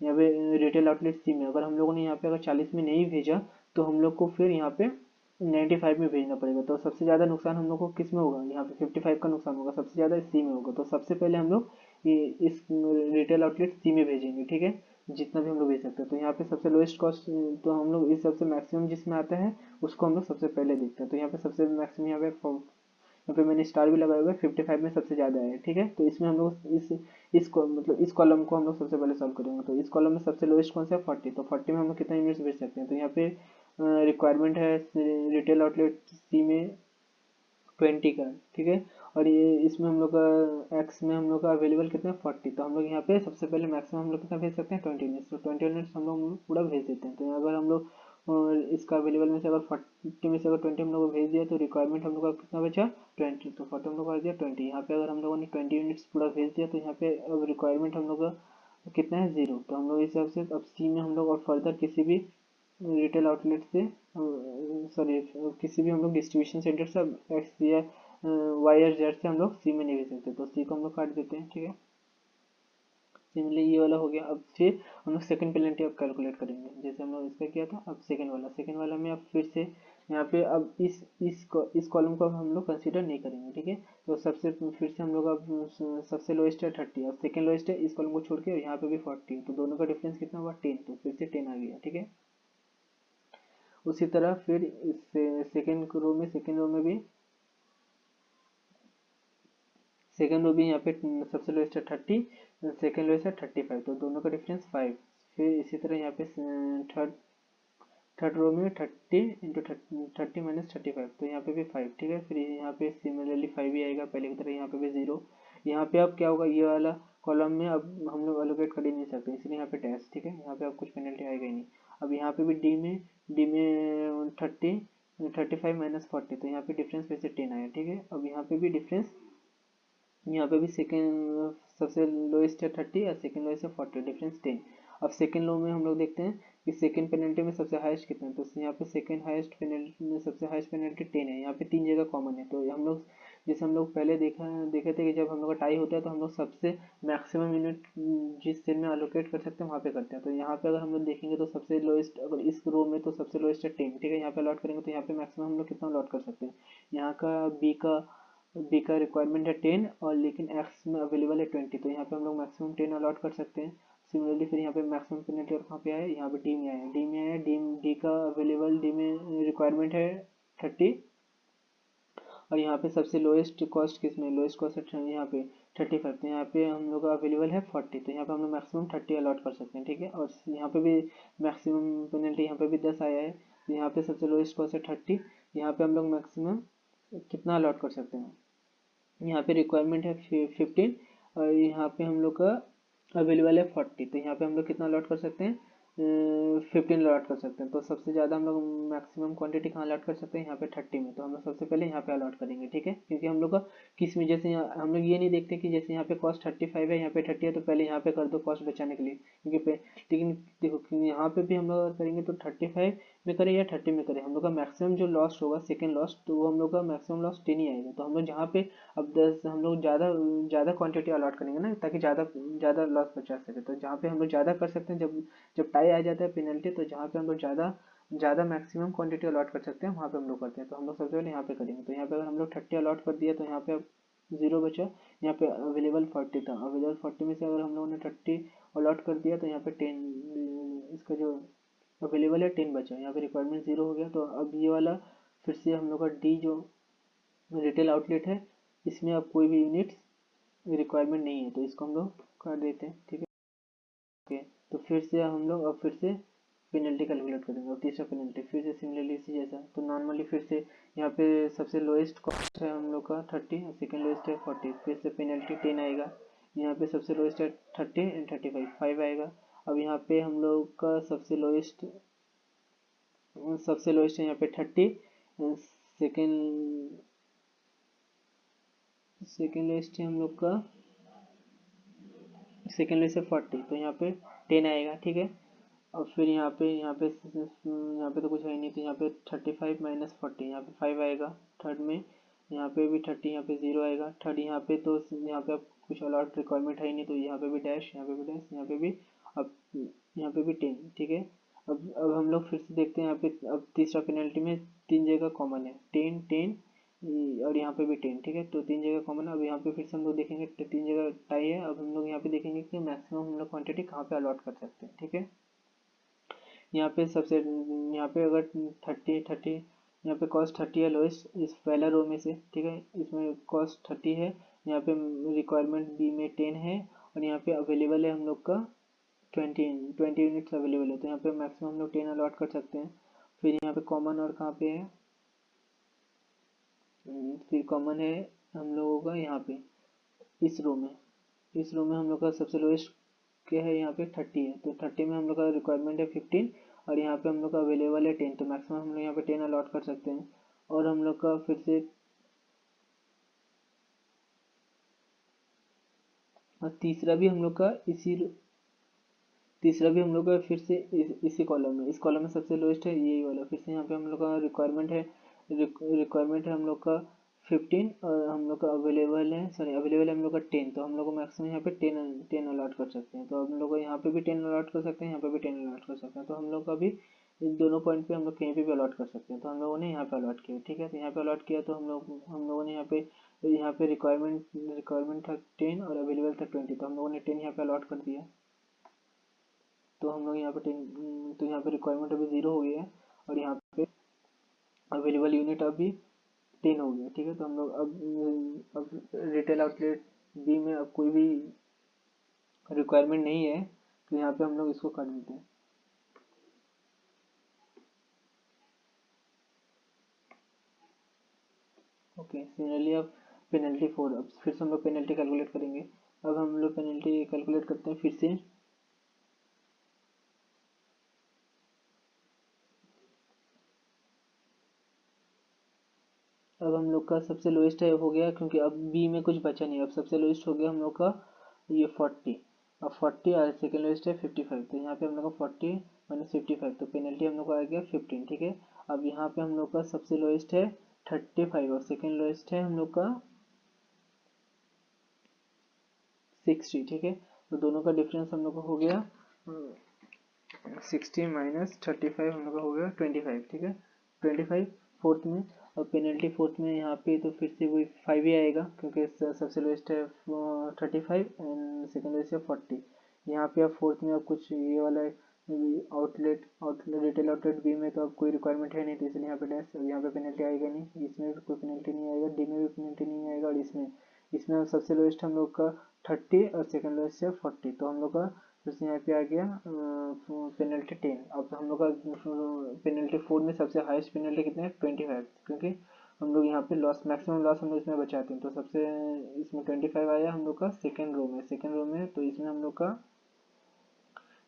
यहाँ पे रिटेल आउटलेट सी में अगर हम लोगों ने यहाँ पे अगर 40 में नहीं भेजा तो हम लोग को फिर यहाँ पे 95 में भेजना पड़ेगा। तो सबसे ज़्यादा नुकसान हम लोग को किस में होगा, यहाँ पे 55 का नुकसान होगा, सबसे ज़्यादा सी में होगा। तो सबसे पहले हम लोग इस रिटेल आउटलेट सी में भेजेंगे, ठीक है। जितना भी हम लोग भेज सकते हैं। तो यहाँ पे सबसे लोएस्ट कॉस्ट, तो हम लोग इस सबसे मैक्सिमम जिसमें आता है उसको हम लोग सबसे पहले देखते हैं। तो यहाँ पे सबसे मैक्सिमम यहाँ पे मैंने स्टार भी लगाया हुआ है, 55 में सबसे ज़्यादा है, ठीक है। तो इसमें हम लोग मतलब इस कॉलम को हम लोग सबसे पहले सॉल्व करेंगे। तो इस कॉलम में सबसे लोएस्ट कौन सा है, 40। तो 40 में हम लोग कितना यूनिट्स भेज सकते हैं। तो यहाँ पे रिक्वायरमेंट है रिटेल आउटलेट सी में 20 का, ठीक है। और ये इसमें हम लोग का एक्स में हम लोग का अवेलेबल कितना है, 40। तो हम लोग यहाँ पे सबसे पहले मैक्सिमम हम लोग कितना भेज सकते हैं, 20 यूनिट्स। तो 20 यूनिट्स हम लोग पूरा भेज देते हैं। तो अगर हम लोग इसका अवेलेबल में से अगर 40 में से अगर 20 हम लोग को भेज दिया तो रिक्वायरमेंट हम लोग का कितना बचा, 20। तो 40 हम लोग का दिया 20। यहाँ पे अगर हम लोगों ने 20 यूनिट्स पूरा भेज दिया तो यहाँ पे अब रिक्वायरमेंट हम लोग का कितना है, 0। तो हम लोग इस हिसाब से अब सी में हम लोग और फर्दर किसी भी रिटेल आउटलेट से, सॉरी, किसी भी हम लोग डिस्ट्रीब्यूशन सेंटर से एक्स या वाई और जेड से हम लोग सी में नहीं भेज सकते। तो सी को हम लोग काट देते हैं, ठीक है। सिमिलरली ये वाला हो गया। अब फिर हम लोग सेकंड पेनल्टी अब कैलकुलेट करेंगे, जैसे हम लोग इसका किया था। अब सेकंड वाला में अब फिर से यहाँ पे अब इस कॉलम को हम लोग कंसीडर नहीं करेंगे, ठीक है। तो सबसे फिर से हम लोग अब सबसे लोएस्ट है 30 और सेकंड लोएस्ट है, इस कॉलम को छोड़ के, और यहाँ पे भी 40। तो दोनों का डिफरेंस कितना हुआ, 10। तो फिर से 10 आ गया, ठीक है। उसी तरह फिर इस सेकंड रो में भी सेकेंड रो भी यहाँ पे सबसे लोएस्ट है 30, सेकेंड लोएस्ट है 35। तो दोनों का डिफरेंस 5। फिर इसी तरह यहाँ पे थर्ड थर्ड रो में 30 माइनस 35। तो यहाँ पे भी 5, ठीक है। फिर यहाँ पे सिमिलरली 5 ही आएगा पहले की तरह, यहाँ पे भी 0। यहाँ पे अब क्या होगा, ये वाला कॉलम में अब हम लोग एलोकेट कर ही नहीं सकते, इसलिए यहाँ पे डैश, ठीक है। यहाँ पे अब कुछ पेनल्टी आएगा ही नहीं। अब यहाँ पे भी डी में 35 माइनस 40। तो यहाँ पे डिफरेंस फिर से 10 आया, ठीक है। अब यहाँ पे भी डिफरेंस, यहाँ पे भी सेकेंड सबसे लोएस्ट है 30 और सेकेंड लोएस्ट है 40, डिफरेंस 10। अब सेकेंड लो में हम लोग देखते हैं कि सेकेंड पेनल्टी में सबसे हाईएस्ट कितना है। तो यहाँ पे सेकेंड हाईएस्ट पेनल्टी में सबसे हाईएस्ट पेनल्टी 10 है। यहाँ पे 3 जगह कॉमन है। तो हम लोग जैसे हम लोग पहले देखे थे कि जब हम लोग का टाई होता है तो हम लोग सबसे मैक्सिमम यूनिट जिस सेल में अलोकेट कर सकते हैं वहाँ पे करते हैं। तो यहाँ पे अगर हम लोग देखेंगे तो सबसे लोएस्ट, अगर इस रो में तो सबसे लोएस्ट है 10, ठीक है। यहाँ पे अलॉट करेंगे तो यहाँ पे मैक्सिमम हम लोग कितना अलॉट कर सकते हैं। यहाँ का बी का रिक्वायरमेंट है 10 और लेकिन एक्स में अवेलेबल है 20। तो यहाँ पे हम लोग मैक्सिमम 10 अलॉट कर सकते हैं। सिमिलरली फिर यहाँ पे मैक्सिमम पेनल्टी और कहाँ पे आया, यहाँ पे डी में आया। डी का अवेलेबल, डी में रिक्वायरमेंट है 30 और यहाँ पे सबसे लोएस्ट कॉस्ट किस में, लोएस्ट कॉस्ट है यहाँ पे 35। तो यहाँ पे हम लोग का अवेलेबल है 40। तो यहाँ पे हम लोग मैक्सिमम 30 अलॉट कर सकते हैं, ठीक है। और यहाँ पे भी मैक्सिमम पेनल्टी यहाँ पे भी 10 आया है। तो यहाँ पे सबसे लोएस्ट कॉस्ट है 30, यहाँ पे हम लोग मैक्सिमम कितना अलॉट कर सकते हैं। यहाँ पे रिक्वायरमेंट है 15 और यहाँ पे हम लोग का अवेलेबल है 40। तो यहाँ पे हम लोग कितना अलॉट कर सकते हैं, 15 अलॉट कर सकते हैं। तो सबसे ज़्यादा हम लोग मैक्सिमम क्वांटिटी कहाँ अलॉट कर सकते हैं, यहाँ पे 30 में। तो हम लोग सबसे पहले यहाँ पे अलॉट करेंगे, ठीक है। क्योंकि हम लोग का किस में, जैसे यहाँ हम लोग ये नहीं देखते कि जैसे यहाँ पे कॉस्ट 35 है, यहाँ पे 30 है, तो पहले यहाँ पे कर दो कॉस्ट बचाने के लिए। क्योंकि लेकिन देखो यहाँ पे भी हम लोग करेंगे तो 35 में करें या 30 में करें, हम लोग का मैक्सिमम जो लॉस होगा सेकेंड लॉस, तो वो हम लोग का मैक्सिमम लॉस 10 ही आएगा। तो हम लोग जहाँ पे अब 10 हम लोग ज़्यादा ज़्यादा क्वांटिटी अलॉट करेंगे ना, ताकि ज़्यादा ज़्यादा लॉस बचा सके। तो जहाँ पे हम लोग ज़्यादा कर सकते हैं, जब जब टाई आ जाता है पेनल्टी, तो जहाँ पे हम लोग ज़्यादा ज़्यादा मैक्सिमम क्वांटिटी अलॉट कर सकते हैं वहाँ पे हम लोग करते हैं। तो हम लोग सबसे पहले यहाँ पे करेंगे। तो यहाँ पे अगर हम लोग 30 अलॉट कर दिया तो यहाँ पे 0 बचा। यहाँ पे अवेलेबल 40 था, अवेलेबल 40 में से अगर हम लोगों ने 30 अलॉट कर दिया तो यहाँ पे 10, इसका जो अवेलेबल है 10 बचा। यहाँ पे रिक्वायरमेंट 0 हो गया। तो अब ये वाला फिर से हम लोग का डी जो रिटेल आउटलेट है, इसमें अब कोई भी यूनिट रिक्वायरमेंट नहीं है, तो इसको हम लोग कर देते हैं, ठीक है। ओके, तो फिर से हम लोग अब फिर से पेनल्टी कैलकुलेट करेंगे। और तीसरा पेनल्टी फिर से सिमिलरली इसी जैसा। तो नॉर्मली फिर से यहाँ पे सबसे लोएस्ट कॉस्ट है हम लोग का 30 और सेकेंड लोएस्ट है 40। फिर से पेनल्टी 10 आएगा। यहाँ पे सबसे लोएस्ट है 30 एंड 35, 5 आएगा। अब यहाँ पे हम लोग का सबसे लोएस्ट है यहाँ पे 30, सेकेंड सेकेंड लोएस्ट है हम लोग का सेकेंड लोएस्ट है 40। तो यहाँ पे 10 आएगा, ठीक है। और फिर यहाँ पे तो कुछ है नहीं, तो यहाँ पे 35 माइनस 40, यहाँ पे 5 आएगा थर्ड में। यहाँ पे भी 30, यहाँ पे 0 आएगा थर्ड। यहाँ पे तो यहाँ पे अब कुछ अलॉट रिक्वायरमेंट है ही नहीं, तो यहाँ पे भी डैश, यहाँ पे भी डैश, यहाँ पे भी, अब यहाँ पे भी 10, ठीक है। अब हम लोग फिर से देखते हैं यहाँ पे अब तीसरा पेनल्टी में 3 जगह कॉमन है, 10 10 और यहाँ पे भी 10, ठीक है। तो 3 जगह कॉमन है। अब यहाँ पे फिर से हम लोग देखेंगे 3 जगह टाई है। अब हम लोग यहाँ पे देखेंगे कि मैक्सिमम हम लोग क्वान्टिटी कहाँ पे अलॉट कर सकते हैं, ठीक है। यहाँ पे सबसे यहाँ पे अगर 30 यहाँ पे कॉस्ट 30 है लोएस्ट इस पहला रो में से, ठीक है। इसमें कॉस्ट 30 है। यहाँ पे रिक्वायरमेंट बी में 10 है और यहाँ पे अवेलेबल है हम लोग का 20 यूनिट्स अवेलेबल है। तो यहाँ पे मैक्सिमम हम लोग 10 अलॉट कर सकते हैं। फिर यहाँ पे कॉमन और कहाँ पे है, फिर कॉमन है हम लोगों का यहाँ पे इस रो में हम लोग का सबसे लोएस्ट क्या है, यहाँ पे 30 है। तो 30 में हम लोग का रिक्वायरमेंट है 15 और यहाँ पे हम लोग का अवेलेबल है 10। तो मैक्सिमम हम लोग यहाँ पे 10 अलॉट कर सकते हैं। और हम लोग का फिर से तीसरा भी हम लोग का फिर से इसी कॉलम में, इस कॉलम में सबसे लोएस्ट है यही वाला। फिर से यहाँ पे हम लोग का रिक्वायरमेंट है हम लोग का 15 और हम लोग का अवेलेबल है हम लोग का 10। तो हम लोग को मैक्सिमम यहाँ पे 10 अलॉट कर सकते हैं। तो हम लोग को यहाँ पे भी 10 अलॉट कर सकते हैं, यहाँ पे भी 10 अलॉट कर सकते हैं। तो हम लोग का भी इन दोनों पॉइंट पे हम लोग कहीं पे भी अलॉट कर सकते हैं। तो हम लोगों ने यहाँ पे अलॉट किया, ठीक है। तो यहाँ पे अलॉट किया तो हम लोगों ने यहाँ पे रिक्वायरमेंट था 10 और अवेलेबल था 20। तो हम लोगों ने 10 यहाँ पे अलॉट कर दिया। तो हम लोग यहाँ पे 10, तो यहाँ पे रिक्वायरमेंट अभी 0 हो गया है और यहाँ पे अवेलेबल यूनिट अभी 10 हो गया, ठीक है। तो हम लोग अब रिटेल आउटलेट बी में अब कोई भी रिक्वायरमेंट नहीं है। तो यहाँ पे हम लोग इसको कर देते हैं। ओके, सिमिलरली अब पेनल्टी 4, अब फिर से हम लोग पेनल्टी कैलकुलेट करेंगे। अब हम लोग पेनल्टी कैलकुलेट करते हैं फिर से। अब हम लोग का सबसे लोएस्ट है हो गया, क्योंकि अब बी में कुछ बचा नहीं। अब सबसे लोएस्ट हो गया हम लोग का ये 40। अब 40 और सेकेंड लोएस्ट है 55। तो यहाँ पे हम लोग का 40 माइनस 55, तो पेनल्टी हम लोग का आ गया 15, ठीक है। अब यहाँ पे हम लोग का सबसे लोएस्ट है 35 और सेकेंड लोएस्ट है हम लोग का 60, ठीक है। तो दोनों का डिफरेंस हम लोग का हो गया 60 माइनस 35 हम लोग का हो गया 25, ठीक है। 25 फोर्थ में, और पेनल्टी फोर्थ में यहाँ पे तो फिर से वही 5 ही आएगा, क्योंकि सबसे लोएस्ट है 35 एंड सेकेंड लोएस्ट है 40। यहाँ पे अब फोर्थ में अब कुछ ये वाला आउटलेट रिटेल आउटलेट बी में तो अब कोई रिक्वायरमेंट है नहीं, तो इसलिए यहाँ पे डैश, यहाँ पे पेनल्टी आएगा नहीं। इसमें भी कोई पेनल्टी नहीं आएगा, डी में भी पेनल्टी नहीं आएगा, और इसमें सबसे लोएस्ट हम लोग का 30 और सेकेंड लोएस्ट है 40। तो हम लोग का फिर से यहाँ पे आ गया पेनल्टी 10। अब हम लोग का पेनल्टी 4 में सबसे हाईएस्ट पेनल्टी कितने हैं 25, क्योंकि हम लोग यहाँ पे मैक्सिमम लॉस हम लोग इसमें बचाते हैं। तो सबसे इसमें 25 आया हम लोग का सेकेंड रो में। तो इसमें हम लोग का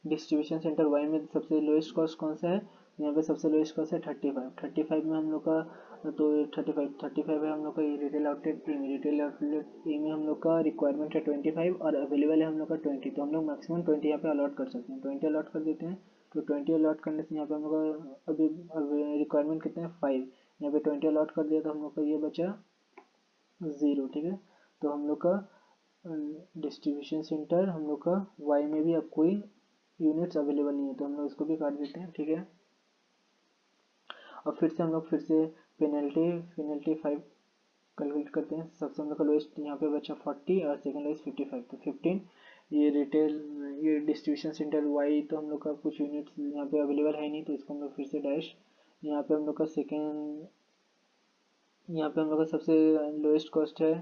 डिस्ट्रीब्यूशन सेंटर वाई में सबसे लोएस्ट कॉस्ट कौन सा है, यहाँ पे सबसे लोएस्ट कॉस्ट है 35 में हम लोग का। तो 35 है हम लोग का ये रिटेल आउटलेट ए में हम लोग का रिक्वायरमेंट है 25 और अवेलेबल है हम लोग का 20। तो हम लोग मैक्सिमम 20 यहाँ पे अलॉट कर सकते हैं, 20 अलॉट कर देते हैं। तो 20 अलॉट करने से यहाँ पे हम लोग का अभी रिक्वायरमेंट कितना है 5, यहाँ पे 20 अलॉट कर दिया तो हम लोग का ये बचा 0, ठीक है। तो हम लोग का डिस्ट्रीब्यूशन सेंटर हम लोग का वाई में भी अब कोई यूनिट्स अवेलेबल नहीं है, तो हम लोग इसको भी काट देते हैं, ठीक है। और फिर से हम लोग पेनल्टी 5 कैलकुलेट करते हैं। सबसे हम लोग का लोएस्ट यहाँ पे बचा 40 और सेकेंड लोएस्ट 55। तो 15 ये डिस्ट्रीब्यूशन सेंटर वाई, तो हम लोग का कुछ यूनिट्स यहाँ पे अवेलेबल है नहीं, तो इसको हम लोग फिर से डैश। यहाँ पे हम लोग का यहाँ पे हम लोग का सबसे लोएस्ट कॉस्ट है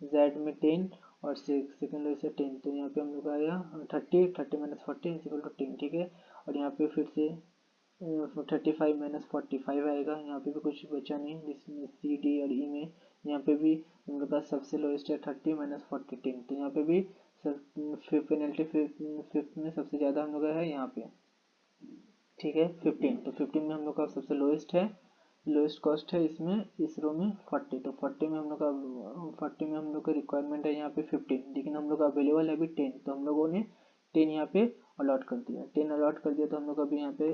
जेड में 10 और सेकेंड लोएस्ट है 10। तो यहाँ पे हम लोग का आया 30 माइनस 40 इक्वल टू 10, ठीक है। और यहाँ पे फिर से 35 माइनस 45 आएगा। यहाँ पे भी कुछ बचा नहीं, जिसमें सी डी और ई में यहाँ पे भी हम लोग का सबसे लोएस्ट है 30 माइनस 40 10। तो यहाँ पे भी पेनल्टी फिफ्थ में सबसे ज़्यादा हम लोग का है यहाँ पे, ठीक है 15। तो 15 में हम लोग का सबसे लोएस्ट कॉस्ट है इसमें इस रो में 40। तो 40 में हम लोग का रिक्वायरमेंट है यहाँ पे 15, लेकिन हम लोग का अवेलेबल है अभी 10। तो हम लोगों ने 10 यहाँ पे अलॉट कर दिया, 10 अलॉट कर दिया। तो हम लोग अभी यहाँ पे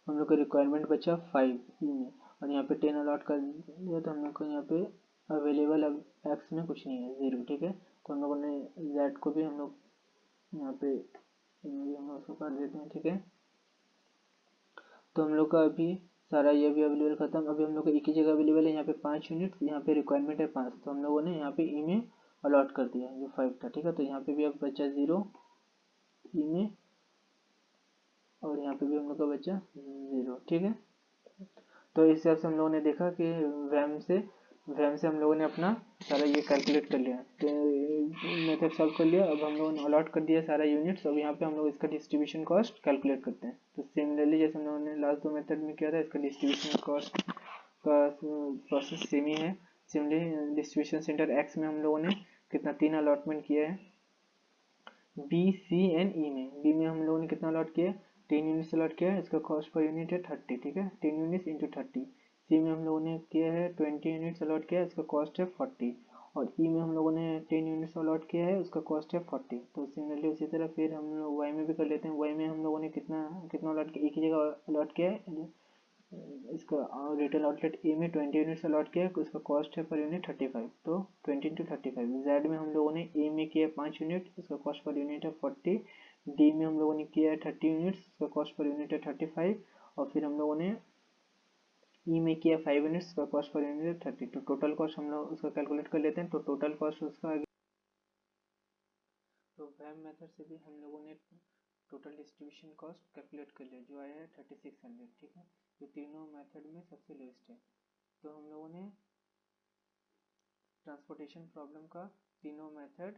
हम लोग का रिक्वायरमेंट बचा 5 में, और यहाँ पे 10 अलॉट कर दिया। तो हम लोग को यहाँ पे अवेलेबल अब एक्स में कुछ नहीं है 0, ठीक है। तो हम लोगों ने जेड को भी हम लोग यहाँ पे हम उसको कर देते हैं, ठीक है। तो हम लोग का अभी सारा ये भी अवेलेबल खत्म। अभी हम लोग को एक ही जगह अवेलेबल है, यहाँ पे 5 यूनिट, यहाँ पे रिक्वायरमेंट है 5, तो हम लोगों ने यहाँ पे ई में अलॉट कर दिया जो 5 था, ठीक है। तो यहाँ पे भी अब बचा 0 ई में, और यहाँ पे भी हम लोग का बचा 0, ठीक है। तो इस हिसाब से हम लोगों ने देखा कि वैम से हम लोगों ने अपना सारा ये कैलकुलेट कर लिया, तो मेथड सॉल्व कर लिया। अब हम लोगों ने अलॉट कर दिया सारा यूनिट्स। अब यहाँ पे हम लोग इसका डिस्ट्रीब्यूशन कॉस्ट कैलकुलेट करते हैं। तो सिमिलरली जैसे हम लोगों ने लास्ट 2 मेथड में किया था, इसका डिस्ट्रीब्यूशन कॉस्ट का प्रोसेस सेम ही है। सिमिलरली डिस्ट्रीब्यूशन सेंटर एक्स में हम लोगों ने कितना 3 अलॉटमेंट किया है, बी सी एंड ई में। बी में हम लोगों ने कितना अलॉट किया, 10 यूनिट्स अलॉट किया है, इसका कॉस्ट पर यूनिट है 30, ठीक है, 10 यूनिट्स इंटू 30। सी में हम लोगों ने किया है 20 यूनिट्स अलॉट किया है, इसका कॉस्ट है 40। और ई में हम लोगों ने 10 यूनिट्स अलॉट किया है, उसका कॉस्ट है 40। तो सिमिलरली उसी तरह फिर हम लोग वाई में भी कर लेते हैं। वाई में हम लोगों ने कितना कितना अलॉट किया, एक ही जगह अलॉट किया है, इसका रिटेल आउटलेट ए में 20 यूनिट्स अलॉट किया है, उसका कॉस्ट है पर यूनिट 35, तो 20 इंटू 35। जेड में हम लोगों ने ए में किया है 5 यूनिट, इसका कॉस्ट पर यूनिट है 40। डी में हम लोगों ने किया है 30 यूनिट्स, इसका कॉस्ट पर यूनिट है 35। और फिर हम लोगों ने ई में किया 5 यूनिट्स, इसका कॉस्ट पर यूनिट है 30। तो टोटल कॉस्ट हम लोग उसका कैलकुलेट कर लेते हैं। तो टोटल कॉस्ट उसका, तो वैम मेथड से भी हम लोगों ने टोटल डिस्ट्रीब्यूशन कॉस्ट कैलकुलेट कर लिया, जो आया है 3600, ठीक है। जो तीनों मेथड में सबसे लोएस्ट है। तो हम लोगों ने ट्रांसपोर्टेशन प्रॉब्लम का तीनों मेथड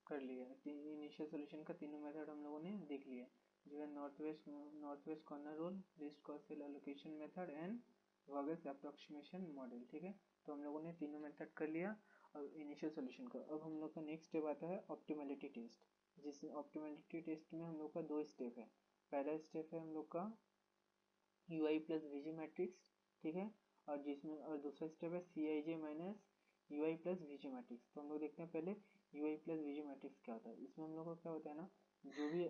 कर लिया है। इनिशियल सोल्यूशन का तीनों मेथड हम लोगों ने देख लिया, जो है north west corner rule, least cost cell allocation method and वर्गेस अप्रोक्सीमेशन मॉडल, ठीक है। तो हम लोगों ने तीनों मेथड कर लिया और इनिशियल सोल्यूशन का। अब हम लोग का नेक्स्ट स्टेप आता है ऑप्टिमलिटी टेस्ट, जिस ऑप्टिमलिटी टेस्ट में हम लोग का 2 स्टेप है। पहला स्टेप है हम लोग का UI प्लस VG मैट्रिक्स, ठीक है, और दूसरा स्टेप है CIJ minus UI plus VG matrix. तो हम लोग देखते हैं पहले UI प्लस VG मैट्रिक्स क्या होता है। इसमें हम लोग को क्या होता है ना, जो भी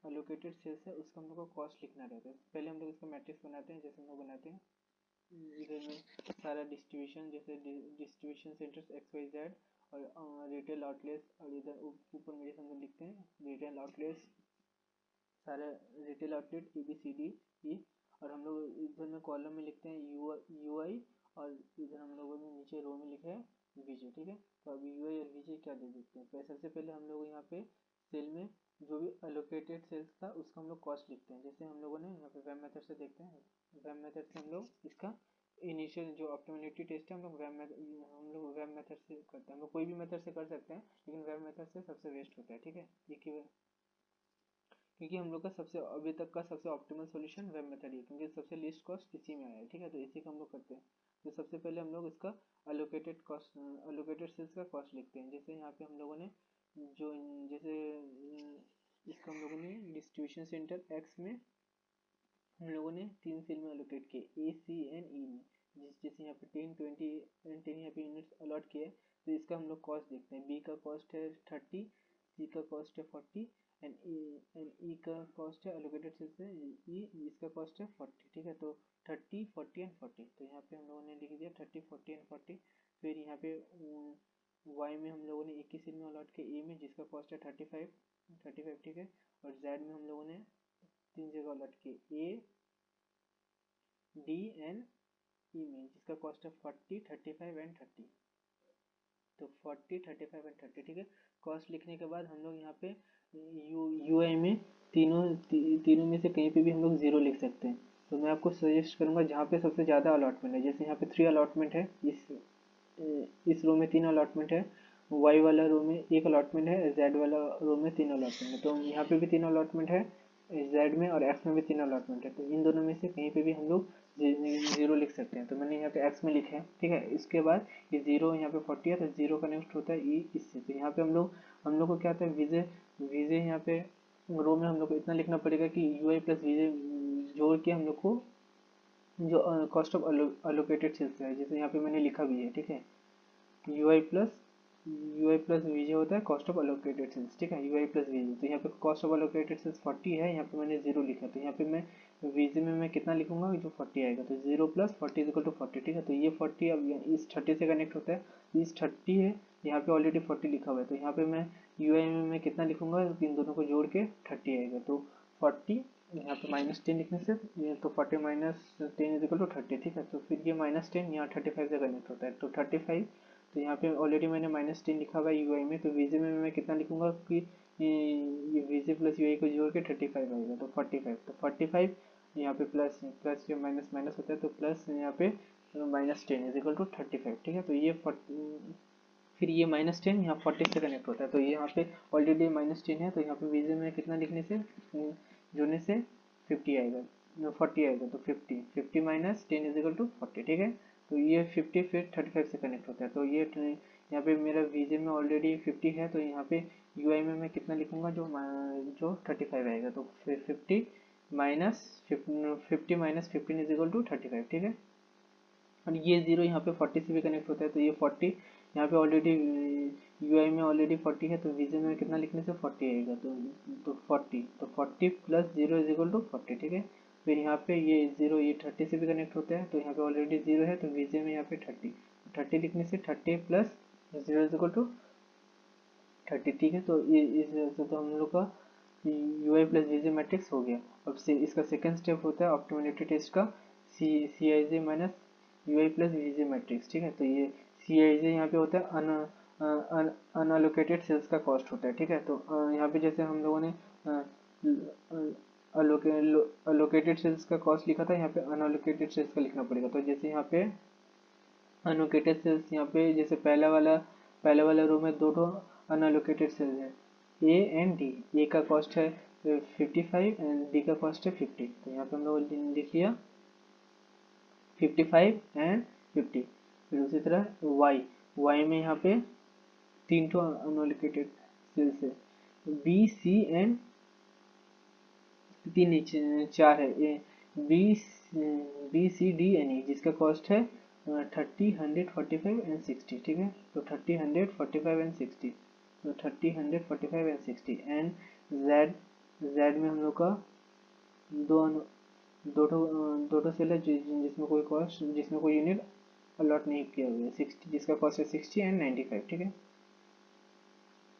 अलोकेटेड सेल्स है उसका हम लोग को कॉस्ट लिखना रहता है। पहले हम लोग इसका मैट्रिक्स बनाते हैं, जैसे हम लोग बनाते हैं इधर में सारा डिस्ट्रीब्यूशन, जैसे डिस्ट्रीब्यूशन सेंटर्स XYZ और रिटेल आउटलेट्स, और इधर ऊपर में जैसे हम लोग लिखते हैं रिटेल आउटलेट्स, सारे रिटेल आउटलेट ABCDE। और हम लोग इधर में कॉलम में लिखते हैं UI, और इधर हम लोगों ने नीचे रो में लिखा है VJ, ठीक है। तो अभी UI और VJ क्या दे देते हैं। सबसे पहले हम लोग यहाँ पे सेल में जो भी अलोकेटेड सेल्स था उसका हम लोग कॉस्ट लिखते हैं। जैसे हम लोगों ने यहाँ पे वैम मेथड से देखते हैं, वैम मेथड से हम लोग इसका इनिशियल जो ऑप्टिमलिटी टेस्ट है हम लोग वैम मेथड से करते हैं। हम लोग कोई भी मेथड से कर सकते हैं, लेकिन वैम मेथड से सबसे बेस्ट होता है, ठीक है। क्योंकि हम लोग का सबसे अभी तक का सबसे ऑप्टिमल सॉल्यूशन वेब मेथड ही है, क्योंकि सबसे लीस्ट कॉस्ट इसी में आया है, ठीक है। तो इसी को हम लोग करते हैं। तो सबसे पहले हम लोग इसका अलोकेटेड सेल्स का कॉस्ट लिखते हैं। जैसे यहाँ पे हम लोगों ने जो जैसे इसका हम लोगों ने डिस्ट्रीब्यूशन सेंटर एक्स में हम लोगों ने 3 सेल में अलोकेट किए, ACNE में। जैसे यहाँ पे 10 20 एंड 10 यहाँ पे यूनिट्स अलॉट किए, तो इसका हम लोग कॉस्ट देखते हैं। बी का कॉस्ट है 30, सी का कॉस्ट है 40 एंड ई का कॉस्ट है अलोकेटेड सेल से ई, इसका कॉस्ट है 40, ठीक है। तो 30 40 एंड 40, तो यहाँ पे हम लोगों ने लिख दिया 30 40 एंड 40। फिर यहाँ पे वाई में हम लोगों ने एक ही सेल में अलॉट किया, ए में, जिसका कॉस्ट है 35, ठीक है। और जेड में हम लोगों ने 3 जगह अलॉट किए, ए डी एंड ई में, जिसका कॉस्ट है 40 35 एंड 30। तो 40 35 एंड 30, ठीक है। कॉस्ट लिखने के बाद हम लोग यहाँ पे UI में तीनों में से कहीं पे भी हम लोग 0 लिख सकते हैं। तो मैं आपको सजेस्ट करूँगा जहाँ पे सबसे ज़्यादा अलॉटमेंट है, जैसे यहाँ पे 3 अलॉटमेंट है, इस रो में 3 अलॉटमेंट है, वाई वाला रो में 1 अलॉटमेंट है, जेड वाला रो में 3 अलॉटमेंट है। तो यहाँ पे भी 3 अलॉटमेंट है जेड में, और एक्स में भी 3 अलॉटमेंट है। तो इन दोनों में से कहीं पे भी हम लोग 0 लिख सकते हैं। तो मैंने यहाँ पे एक्स में लिखे हैं, ठीक है। इसके बाद ये 0 यहाँ पे 40 है, तो 0 का नेक्स्ट होता है ई इससे। तो यहाँ पे हम लोग को क्या आता है, विजे यहाँ पे रो में हम लोग को इतना लिखना पड़ेगा कि UI प्लस विजे जोड़ के हम लोग को जो कॉस्ट ऑफ अलोकेटेड सेल्स है, जैसे यहाँ पे मैंने लिखा भी है, ठीक है। UI प्लस VJ होता है कॉस्ट ऑफ अलोकेटेड सेल्स, ठीक है। UI प्लस VJ, तो यहाँ पे कॉस्ट ऑफ अलोकेटेड सेल्स 40 है, यहाँ पे मैंने 0 लिखा, तो यहाँ पे मैं VJ में मैं कितना लिखूंगा, जो 40 आएगा, तो 0 प्लस 40 इज इक्वल टू 40, ठीक है। तो ये 40 अब इस 30 से कनेक्ट होता है, इस 30 है, यहाँ पे ऑलरेडी 40 लिखा हुआ है, तो यहाँ पे मैं UI में मैं कितना लिखूंगा, इन दोनों को जोड़ के 30 आएगा। तो 40 यहाँ पे -10 लिखने से ये तो 40 - 10 = 30, ठीक है। तो फिर ये -10 यहाँ 35 से कनेक्ट होता है, तो 35, तो यहाँ पे ऑलरेडी मैंने -10 लिखा हुआ है यूआई में, तो वीजे में मैं कितना लिखूंगा कि ये वीजे प्लस यूआई को जोड़ के 35 आएगा, तो 45, तो 45 यहाँ पे प्लस प्लस जो माइनस माइनस होता है, तो प्लस यहाँ पे -10 = 35, ठीक है। तो ये फिर ये -10 यहाँ 40 से कनेक्ट होता है, तो ये यहाँ पे ऑलरेडी -10 है, तो यहाँ पे वीजे में कितना लिखने से जोड़ने से 50 आएगा, 40 आएगा, तो 50 50 - 10 = 40, ठीक है। तो ये 50 फिर 35 से कनेक्ट होता है, तो ये यहाँ पे मेरा वीजे में ऑलरेडी 50 है, तो यहाँ पे यूआई में मैं कितना लिखूंगा जो 35 आएगा, तो फिर 50 - 15 = 35, ठीक है। और ये जीरो यहाँ पे 40 से भी कनेक्ट होता है, तो ये 40 यहाँ पे ऑलरेडी यूआई में ऑलरेडी 40 है, तो वीजे में कितना लिखने से 40 आएगा, तो 40 प्लस 0 = 40, ठीक है। फिर यहाँ पे ये जीरो ये 30 से भी कनेक्ट होता है, तो यहाँ पे ऑलरेडी जीरो है, तो वीजे में यहाँ पे 30 लिखने से 30 प्लस 0 = 30, ठीक है। तो ये इस वजह से तो हम लोग का यूआई प्लस वीजे मैट्रिक्स हो गया। अब से इसका सेकंड स्टेप होता है ऑप्टिमलिटी टेस्ट का, सी आई जे माइनस यूआई प्लस वीजे मैट्रिक्स, ठीक है। तो ये सी आई जे यहाँ पे होता है अनअलोकेटेड सेल्स का कॉस्ट होता है, ठीक है। तो यहाँ पे जैसे हम लोगों ने अलोकेटेड सेल्स का कॉस्ट लिखा था, यहाँ पे अनअलोकेटेड सेल्स का लिखना पड़ेगा। तो जैसे यहाँ पे अनअलोकेटेड सेल्स, यहाँ पे जैसे पहला वाला रो में दो अनअलोकेटेड सेल्स है, ए एंड डी। ए का कॉस्ट है 55 एंड डी का कॉस्ट है 50, तो यहाँ पे हम लोग लिख लिया 55 एंड 50। फिर उसी तरह वाई में यहाँ पे तीन तो अनअलोकेटेड सेल्स है, बी सी एंड तीन चार है, A B C D and E, जिसका कॉस्ट है 30 100 45 एंड 60, ठीक है। तो 30 100 45 एंड 60, तो 30 100 45 एंड 60 एंड जेड में हम लोग का दो दो सेल है जिसमें कोई यूनिट अलॉट नहीं किया हुआ है, 60 जिसका कॉस्ट है 60 एंड 95, ठीक है।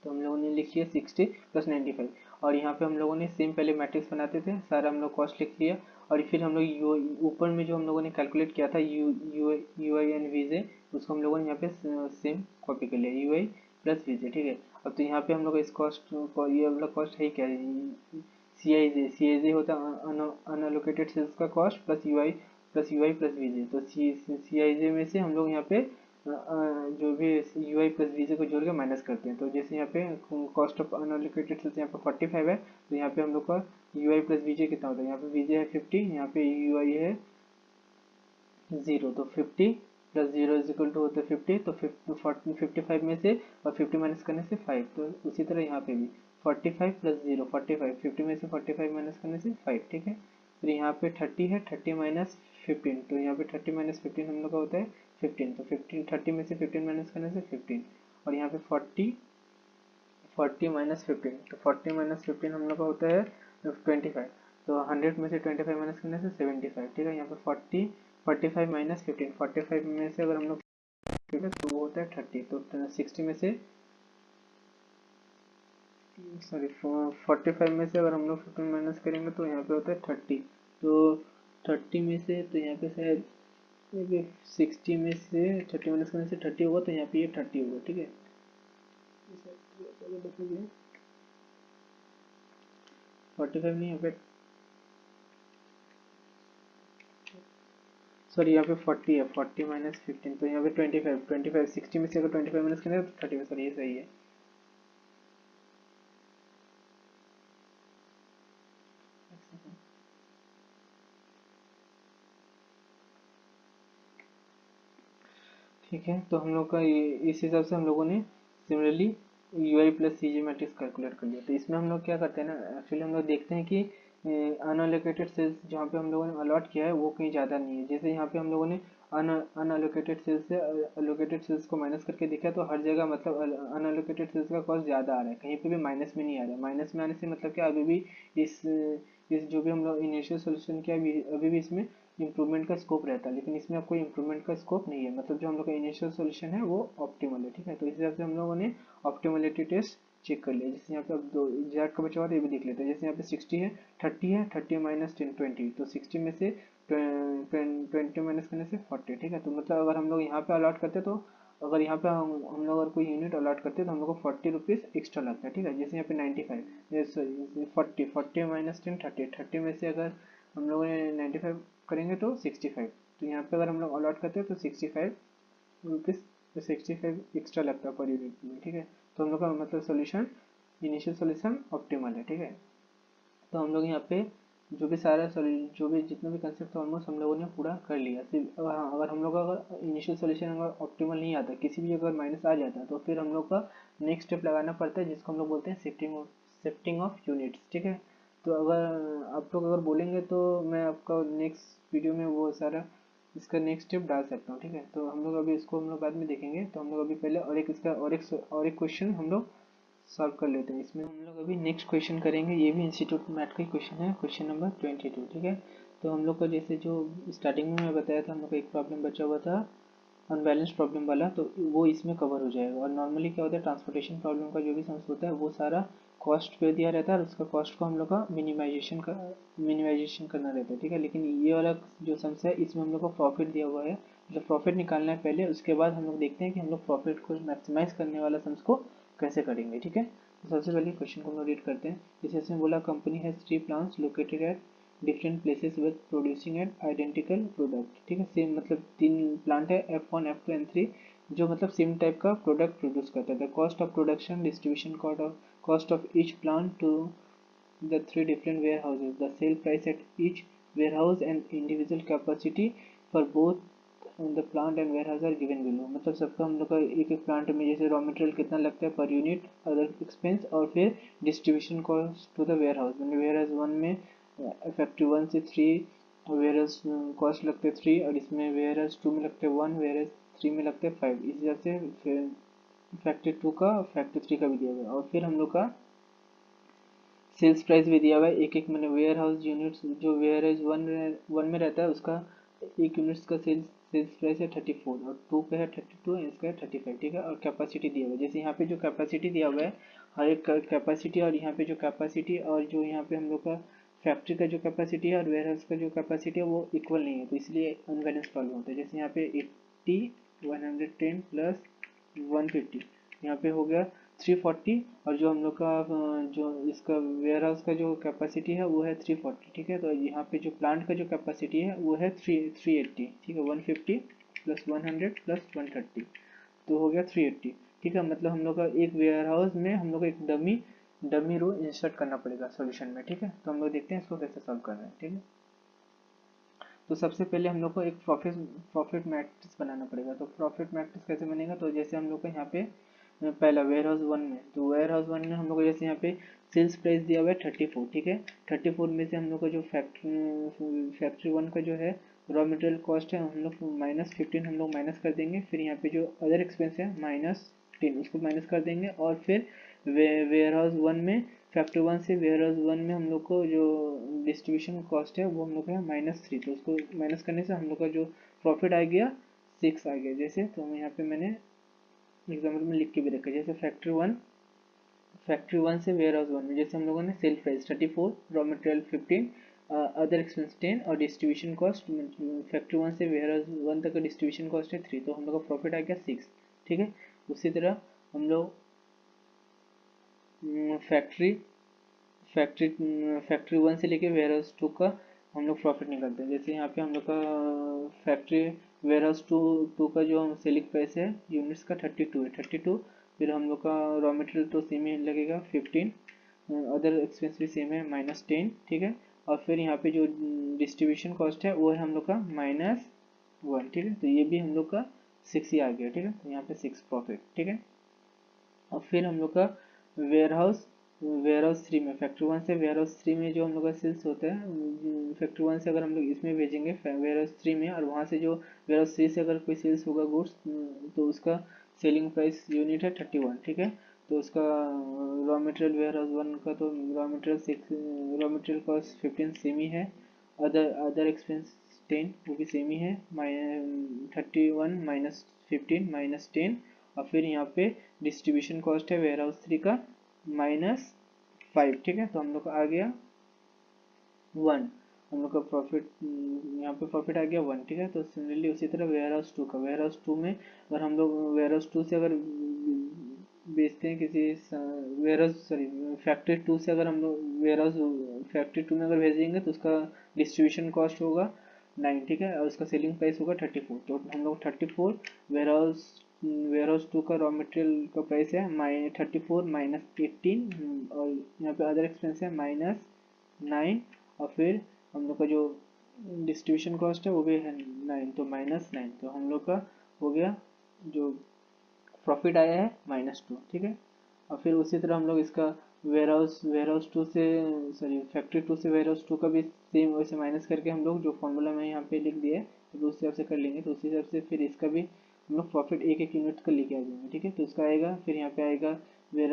तो हम लोगों ने लिख लिया 60 प्लस 95, और यहाँ पे हम लोगों ने सेम पहले मैट्रिक्स बनाते थे, सारा हम लोग कॉस्ट लिख लिया, और फिर हम लोग ऊपर में जो हम लोगों ने कैलकुलेट किया था यू आई एंड वीजे, उसको हम लोगों ने यहाँ पे सेम कॉपी कर लिया, यू आई प्लस वीजे, ठीक है। अब तो यहाँ पे हम लोग इस कॉस्ट ये वाला कॉस्ट है क्या, सी आई जे होता है अनअलोकेटेड सेल्स का cost plus U I plus V J. तो सी आई जे में से हम लोग यहाँ पे जो भी यू आई प्लस वीजे को जोड़ के माइनस करते हैं। तो जैसे यहाँ पे कॉस्ट ऑफ अनअलोकेटेड सेल्स यहाँ पे 45 है, तो यहाँ पे हम लोग का यू आई प्लस वीजे कितना होता है, यहाँ पे वीजे है 50, यहाँ पे यू आई है 0, तो 50 प्लस 0 = होता है 50, तो 55 में से और 50 माइनस करने से 5, तो उसी तरह यहाँ पे भी 45 प्लस 0 45, 50 में से 45 माइनस करने से 5, ठीक है। फिर यहाँ पे 30 है, 30 माइनस 15, तो यहाँ पे 30 माइनस 15 हम लोग का होता है 15, तो 15 30 में से 15 माइनस करने से 15, और यहाँ पे 40 माइनस 15, तो 40 माइनस 15 हम लोग का होता है 25, तो 100 में से 25 माइनस करने से 75, ठीक है। यहाँ पे 45 माइनस 15, 45 में से अगर हम लोग, ठीक है, तो वो होता है 30, तो 60 में से सॉरी 45 में से अगर हम लोग 15 माइनस करेंगे तो यहाँ पे होता है 30, तो 30 में से, तो यहाँ पे शायद 60 में से 30 माइनस करने से 30 होगा, तो यहाँ पे ये 30 होगा, ठीक है। 45 नहीं, यहाँ पे सॉरी यहाँ पे 40 है, 40 माइनस 15, तो यहाँ पे 25 60 में से अगर 25 माइनस करें तो 30 में, सॉरी ये सही है। ठीक है, तो हम लोग का इस हिसाब से हम लोगों ने similarly U I plus C G matrix calculate कर लिया। तो इसमें हम लोग क्या करते हैं ना, एक्चुअली हम लोग देखते हैं कि अनअलोकेटेड सेल्स जहाँ पे हम लोगों ने अलॉट किया है वो कहीं ज़्यादा नहीं है। जैसे यहाँ पे हम लोगों ने अनअलोकेटेड सेल्स से अलोकेटेड सेल्स को माइनस करके देखा, तो हर जगह मतलब अनअलोकेटेड सेल्स का कॉस्ट ज़्यादा आ रहा है, कहीं पे भी माइनस में नहीं आ रहा है। माइनस में आने से मतलब क्या, अभी भी इस जो भी हम लोग इनिशियल सोल्यूशन किया अभी भी इसमें इम्प्रूवमेंट का स्कोप रहता है, लेकिन इसमें आपको इम्प्रूवमेंट का स्कोप नहीं है, मतलब जो हम लोग का इनिशियल सोल्यूशन है वो ऑप्टिमल है, ठीक है। तो इस हिसाब से हम लोगों ने ऑप्टिमलिटी टेस्ट चेक कर लिया। जैसे यहाँ पे अब दो जेड का बचा हुआ था, ये भी देख लेते हैं। जैसे यहाँ पे 60 है, 30 है, 30 माइनस 10 20, तो 60 में से 20 माइनस करने से 40, ठीक है। तो मतलब अगर हम लोग यहाँ पे अलॉट करते तो, अगर यहाँ पे हम लोग अगर कोई यूनिट अलॉट करते तो हम लोग को 40 रुपीज़ एक्स्ट्रा लगता है, ठीक है। जैसे यहाँ पे 95, 40 माइनस 10 30, 30 में से अगर हम लोगों ने 95 करेंगे तो 65, तो यहाँ पे अगर हम लोग अलॉट करते हैं तो 65 रुपीज़, 65 एक्स्ट्रा लगता है पर यूनिट में, ठीक है। तो हम लोग का मतलब सोल्यूशन, इनिशियल सोल्यूशन ऑप्टिमल है, ठीक है। तो हम लोग यहाँ पे जो भी सारा जो भी जितना भी कंसेप्ट था ऑलमोस्ट हम लोगों ने पूरा कर लिया। सिर्फ अगर हम लोग का अगर इनिशियल सोल्यूशन अगर ऑप्टिमल नहीं आता, किसी भी जगह माइनस आ जाता है, तो फिर हम लोग का नेक्स्ट स्टेप लगाना पड़ता है, जिसको हम लोग बोलते हैं शिफ्टिंग ऑफ यूनिट्स, ठीक है। तो अगर आप लोग अगर बोलेंगे तो मैं आपका नेक्स्ट वीडियो में वो सारा इसका नेक्स्ट स्टेप डाल सकता हूँ, ठीक है। तो हम लोग अभी इसको हम लोग बाद में देखेंगे। तो हम लोग अभी पहले और एक इसका और एक क्वेश्चन हम लोग सॉल्व कर लेते हैं। इसमें हम लोग अभी नेक्स्ट क्वेश्चन करेंगे, ये भी इंस्टीट्यूट मैथ का ही क्वेश्चन है, क्वेश्चन नंबर 22, ठीक है। तो हम लोग का जैसे जो स्टार्टिंग में मैं बताया था, हम लोग का एक प्रॉब्लम बचा हुआ था अनबैलेंस प्रॉब्लम वाला, तो वो इसमें कवर हो जाएगा। और नॉर्मली क्या होता है, ट्रांसपोर्टेशन प्रॉब्लम का जो भी सम्स होता है वो सारा कॉस्ट पे दिया रहता है, और उसका कॉस्ट को हम लोग का मिनिमाइजेशन करना रहता है, ठीक है। लेकिन ये वाला जो सम्स है इसमें हम लोग को प्रॉफिट दिया हुआ है, जो प्रॉफिट निकालना है पहले, उसके बाद हम लोग देखते हैं कि हम लोग प्रॉफिट को मैक्सिमाइज करने वाला सम्स को कैसे करेंगे, ठीक है। तो सबसे पहले क्वेश्चन को हम लोग रीड करते हैं। जैसे इसमें बोला company has 3 plants located at different places with producing at identical product, ठीक है। सेम मतलब 3 प्लांट है, F1 F2 N3, जो मतलब सेम टाइप का प्रोडक्ट प्रोड्यूस करता है। The cost of production, distribution cost of each plant to the 3 different warehouses, the sale price at each warehouse and individual capacity for both the plant and warehouse are given below। मतलब सबका हम लोग का एक एक plant में जैसे raw material कितना लगता है पर यूनिट, अदर एक्सपेंस, और फिर distribution cost to the warehouse. मैंने वेयर हाउस 1 में फैक्ट्री 1 से 3 वेयर हाउस कॉस्ट लगते हैं 3, और इसमें वेयर हाउस 2 में लगते हैं 1, वेयर हाउस 3 में लगते हैं 5। इस वजह से फैक्ट्री 2 का फैक्ट्री 3 का भी दिया गया। और फिर हम लोग का सेल्स प्राइस भी दिया हुआ है एक एक, मैंने वेयर हाउस यूनिट्स जो वेयर हाउस वन में रहता है उसका एक यूनिट्स का सेल्स प्राइस है 34, और 2 पे है 32, इसका है 35, ठीक है। और कैपेसिटी दिया हुआ है, जैसे यहाँ पे जो कैपेसिटी दिया हुआ है हर एक कैपेसिटी, और यहाँ पे जो कैपेसिटी और जो यहाँ पे हम लोग का फैक्ट्री का जो कैपेसिटी है और वेयर हाउस का जो कैपेसिटी है वो इक्वल नहीं है, तो इसलिए अनबैलेंस प्रॉब्लम होता है। जैसे यहाँ पे 80 110 प्लस 150, यहाँ पे हो गया 340, और जो हम लोग का जो इसका वेयर हाउस का जो कैपेसिटी है वो है 340, ठीक है। तो यहाँ पे जो प्लांट का जो कैपेसिटी है वो है 380, ठीक है। 150 प्लस 100 प्लस 130, तो हो गया 380, ठीक है। मतलब हम लोग का एक वेयर हाउस में हम लोग को एक डमी रो इंसर्ट करना पड़ेगा सॉल्यूशन में, ठीक है। तो हम लोग देखते हैं इसको कैसे सॉल्व करना है, ठीक है। तो सबसे पहले हम लोग को एक प्रॉफिट मैट्रिक्स बनाना पड़ेगा। तो प्रॉफिट मैट्रिक्स कैसे बनेगा, तो जैसे हम लोग को यहाँ पे पहला वेयर हाउस 1 में, तो वेयर हाउस 1 में हम लोग को जैसे यहाँ पे सेल्स प्राइस दिया हुआ है 34, ठीक है। 34 में से हम लोग का जो फैक्ट्री 1 का जो है रॉ मटेरियल कॉस्ट है हम लोग -15 हम लोग माइनस कर देंगे। फिर यहाँ पे जो अदर एक्सपेंस है -10 उसको माइनस कर देंगे। और फिर वेयर हाउस 1 में फैक्ट्री 1 से वेयर हाउस 1 में हम लोग को जो डिस्ट्रीब्यूशन कॉस्ट है वो हम लोग का -3, तो उसको माइनस करने से हम लोग का जो प्रॉफिट आ गया 6 आ गया। जैसे तो यहाँ पे मैंने एग्जाम्पल में लिख के भी रखा, जैसे फैक्ट्री 1 से वेयर हाउस 1 में जैसे हम लोगों ने sale price 34, raw material 15, other expense 10, और डिस्ट्रीब्यूशन कॉस्ट फैक्ट्री 1 से वेयर हाउस 1 तक का डिस्ट्रीब्यूशन कॉस्ट है 3, तो हम लोग का प्रॉफिट आ गया 6, ठीक है। उसी तरह हम लोग फैक्ट्री फैक्ट्री फैक्ट्री 1 से लेके वेयर हाउस 2 का हम लोग प्रॉफिट निकालते हैं। जैसे यहाँ पे हम लोग का फैक्ट्री वेयर हाउस 2 का जो सेलिंग प्राइस है यूनिट्स का 32 है, 32। फिर हम लोग का रॉ मटेरियल तो सेम ही लगेगा 15, अदर एक्सपेंस भी सेम है -10, ठीक है। और फिर यहाँ पे जो डिस्ट्रीब्यूशन कॉस्ट है वो है हम लोग का -1, ठीक है। तो ये भी हम लोग का 6 ही आ गया, ठीक है। तो यहाँ पे 6 प्रॉफिट, ठीक है। और फिर हम लोग का वेयर हाउस 3 में फैक्ट्री 1 से वेयर हाउस 3 में जो हम लोग का सेल्स होता है फैक्ट्री 1 से अगर हम लोग इसमें भेजेंगे वेयर हाउस 3 में, और वहाँ से जो वेयर हाउस 3 से अगर कोई सेल्स होगा गुड्स तो उसका सेलिंग प्राइस यूनिट है 31, ठीक है। तो उसका रॉ मटेरियल वेयर हाउस 1 का तो रॉ मटेरियल कॉस्ट 15 सेम ही है, अदर एक्सपेंस 10 वो भी सेम ही है, 31 -15 -10। और फिर यहाँ पे डिस्ट्रीब्यूशन कॉस्ट है वेयर हाउस 3 का -5, ठीक है। तो हम लोग का आ गया 1, हम लोग का प्रॉफिट, यहाँ पे प्रॉफिट आ गया 1, ठीक है। तो सिमिलरली उसी तरह वेयर हाउस 2 का, वेयर हाउस 2 में अगर हम लोग वेयर हाउस 2 से अगर बेचते हैं किसी वेयर हाउस, सॉरी फैक्ट्री 2 से अगर हम लोग वेयर हाउस फैक्ट्री 2 में अगर भेजेंगे तो उसका डिस्ट्रीब्यूशन कॉस्ट होगा 9, ठीक है, और उसका सेलिंग प्राइस होगा 34। तो हम लोग 34 वेयर हाउस 2 का रॉ मटेरियल का प्राइस है 34 -18, और यहाँ पे अदर एक्सपेंस है -9, और फिर हम लोग का जो डिस्ट्रीब्यूशन कॉस्ट है वो भी है 9, तो -9। तो हम लोग का हो गया जो प्रॉफिट आया है -2, ठीक है। और फिर उसी तरह हम लोग इसका वेयर हाउस 2 से, सॉरी फैक्ट्री 2 से वेयर हाउस 2 का भी सेम वैसे माइनस करके हम लोग जो फॉर्मूला में यहाँ पे लिख दिया है तो उस हिसाब से कर लेंगे। तो उसी हिसाब से फिर इसका भी हम लोग प्रॉफिट एक एक यूनिट का लेके आ जाएंगे, ठीक है। तो इसका आएगा, फिर यहाँ पे आएगा वेयर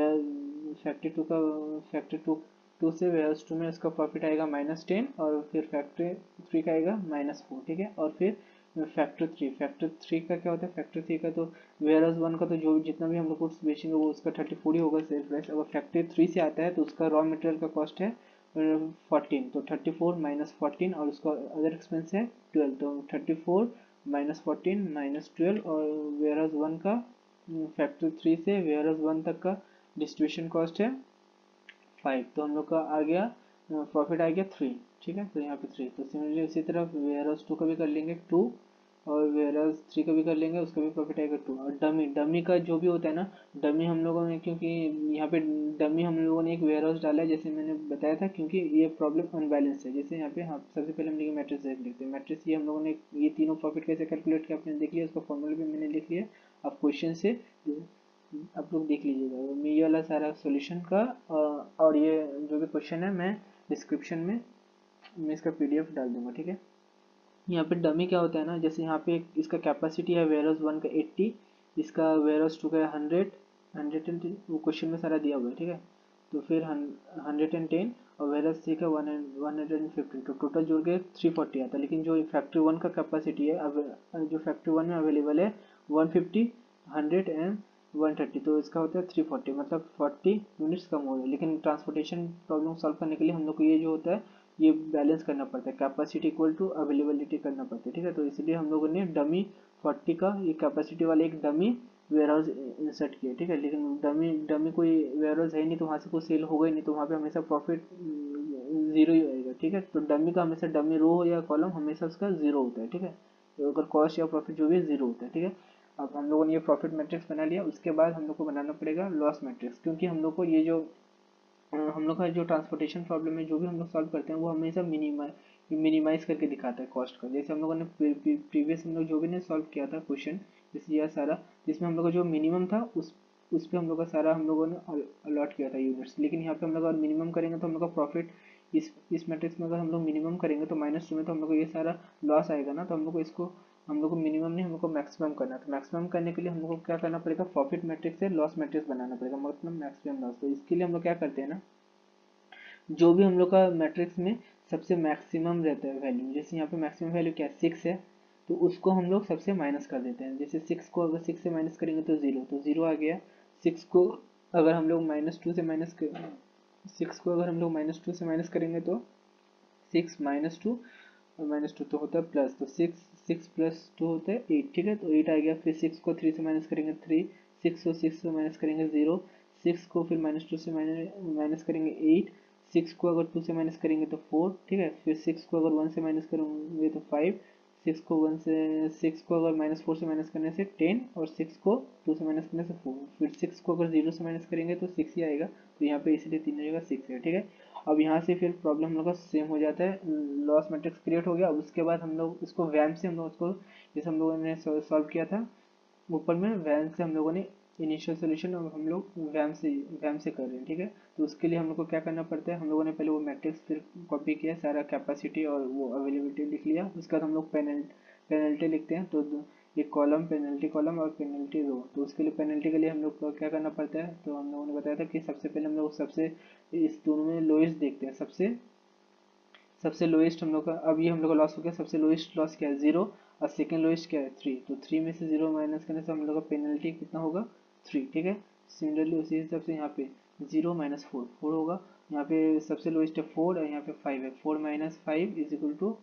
फैक्ट्री 2 का, फैक्ट्री 2 से वेयर हाउस 2 में उसका प्रॉफिट आएगा -10, और फिर फैक्ट्री 3 का आएगा -4, ठीक है। और फिर फैक्ट्री 3 का क्या होता है, फैक्ट्री 3 का तो वेयर हाउस 1 का तो जो जितना भी हम लोग गुड्स बेचेंगे वो उसका 34 ही होगा सेल प्राइस। अगर फैक्ट्री 3 से आता है तो उसका रॉ मटेरियल का कॉस्ट है 14, तो 34 -14, और उसका अदर एक्सपेंस है 12, तो 34 -14 -12, और वेयर हाउस 1 का, फैक्ट्री 3 से वेयर हाउस 1 तक का डिस्ट्रीब्यूशन कॉस्ट है 5, तो हम लोग का आ गया प्रॉफिट आ गया 3, ठीक है। तो यहाँ पे 3, तो सिमिलरली उसी तरह वेयर हाउस 2 का भी कर लेंगे 2, और वेयर हाउस 3 का भी कर लेंगे, उसका भी प्रॉफिट आएगा 2। और डमी का जो भी होता है ना, डमी हम लोगों ने, क्योंकि यहाँ पे डमी हम लोगों ने एक वेयर हाउस डाला है जैसे मैंने बताया था, क्योंकि ये प्रॉब्लम अनबैलेंस है। जैसे यहाँ पे हम सबसे पहले हम लोग मैट्रिक्स देख लेते हैं। मैट्रिक्स ये हम लोगों ने ये तीनों प्रॉफिट कैसे कैलकुलेट किया आपने देख लिया, उसका फॉर्मूला भी मैंने लिख लिया। अब क्वेश्चन से आप लोग देख लीजिएगा ये वाला सारा सॉल्यूशन का, और ये जो भी क्वेश्चन है मैं डिस्क्रिप्शन में मैं इसका पीडीएफ डाल दूंगा, ठीक है। यहाँ पे डमी क्या होता है ना, जैसे यहाँ पे इसका कैपेसिटी है वेयर हाउस 1 का 80, इसका वेयर हाउस 2 का 100 वो क्वेश्चन में सारा दिया हुआ है, ठीक है। तो फिर 110, और वेयर हाउस 3 का 150, तो टोटल जोड़ के 340 आता है। लेकिन जो फैक्ट्री 1 का कैपेसिटी है, अब जो फैक्ट्री 1 में अवेलेबल है 150, 100 एंड 130, तो इसका होता है 340, मतलब 40 यूनिट्स कम हो रहे हैं। लेकिन ट्रांसपोर्टेशन प्रॉब्लम सॉल्व करने के लिए हम लोग को ये जो होता है ये बैलेंस करना पड़ता है, कैपेसिटी इक्वल टू अवेलेबिलिटी करना पड़ता है, ठीक है। तो इसलिए हम लोगों ने डमी 40 का ये कैपेसिटी वाले एक डमी वेयर हाउस इंसर्ट किया, ठीक है। लेकिन डमी कोई वेयर हाउस है नहीं, तो वहाँ से कोई सेल होगा ही नहीं, तो वहाँ पे हमेशा प्रॉफिट जीरो ही आएगा, ठीक है। तो डमी का हमेशा डमी रो हो या कॉलम हमेशा उसका जीरो होता है, ठीक है। तो अगर कॉस्ट या प्रॉफिट जो भी है जीरो होता है, ठीक है। अब हम लोगों ने ये प्रॉफिट मैट्रिक्स बना लिया, उसके बाद हम लोग को बनाना पड़ेगा लॉस मैट्रिक्स, क्योंकि हम लोग को ये जो हम लोग का जो ट्रांसपोर्टेशन प्रॉब्लम है जो भी हम लोग सॉल्व करते हैं वो हमेशा मिनिमाइज करके दिखाता है कॉस्ट का। जैसे हम लोगों ने प्रीवियस हम लोग जो भी ने सॉल्व किया था क्वेश्चन, जैसे यह सारा जिसमें हम लोग का जो मिनिमम था उस पे हम लोग का सारा हम लोगों ने अलॉट किया था यूनिट्स। लेकिन यहाँ पे हम लोग अगर मिनिमम करेंगे तो हम लोग का प्रॉफिट इस मैट्रिक्स में अगर हम लोग मिनिमम करेंगे तो -2 में तो हम लोग को ये सारा लॉस आएगा ना। तो हम लोग को इसको हम लोग को मिनिमम नहीं हम लोग को मैक्सिमम करना है। तो मैक्सिमम करने के लिए हम लोग को क्या करना पड़ेगा, प्रॉफिट मैट्रिक्स से लॉस मैट्रिक्स बनाना पड़ेगा, मतलब मैक्सिमम लॉस। तो इसके लिए हम लोग क्या करते हैं ना, जो भी हम लोग का मैट्रिक्स में सबसे मैक्सिमम रहता है वैल्यू, जैसे यहाँ पे मैक्सिमम वैल्यू क्या है 6 है, तो उसको हम लोग सबसे माइनस कर देते हैं। जैसे 6 को अगर 6 से माइनस करेंगे तो 0, तो 0 आ गया। 6 को अगर हम लोग -2 से माइनस 6 को अगर हम लोग -2 से माइनस करेंगे तो 6 -2 और -2 तो होता है प्लस, तो 6 प्लस 2 होता है 8, ठीक है। तो 8 आ गया। फिर 6 को 3 से माइनस करेंगे 3, 6 से माइनस करेंगे 0, 6 को फिर -2 से माइनस करेंगे 8, 6 को अगर 2 से माइनस करेंगे तो 4, ठीक है। फिर 6 को अगर 1 से माइनस करेंगे तो 5, 6 को अगर -4 से माइनस करने से 10, और 6 को 2 से माइनस करने से 4, फिर 6 को अगर 0 से माइनस करेंगे तो 6 ही आएगा। तो यहाँ पे इसलिए 3 जगह 6 है, ठीक है। अब यहाँ से फिर प्रॉब्लम हम लोग का सेम हो जाता है, लॉस मैट्रिक्स क्रिएट हो गया। अब उसके बाद हम लोग इसको वैम से हम लोग उसको जैसे हम लोगों ने सॉल्व किया था ऊपर में, वैम से हम लोगों ने इनिशियल सोल्यूशन अब हम लोग वैम से कर रहे हैं, ठीक है। तो उसके लिए हम लोग को क्या करना पड़ता है, हम लोगों ने पहले वो मैट्रिक्स फिर कॉपी किया, सारा कैपेसिटी और वो अवेलेबिलिटी लिख लिया। उसके बाद हम लोग पेनल्टी लिखते हैं, तो ये कॉलम पेनल्टी कॉलम और पेनल्टी रो। तो उसके लिए पेनल्टी के लिए हम लोग को क्या करना पड़ता है, तो हम लोगों ने बताया था कि सबसे पहले हम लोग सबसे इस दोनों में लोएस्ट देखते हैं, सबसे लोएस्ट हम लोग का। अब ये हम लोग का लॉस हो गया, सबसे लोएस्ट लॉस क्या है 0, और सेकंड लोएस्ट क्या है 3, तो 3 में से 0 माइनस करने से हम लोग का पेनल्टी कितना होगा 3, ठीक है। सिमिलरली उसी हिसाब से यहाँ पे 0 माइनस 4 होगा। यहाँ पे सबसे लोएस्ट है 4 और यहाँ पे 5 है। 4 minus 5 is equal to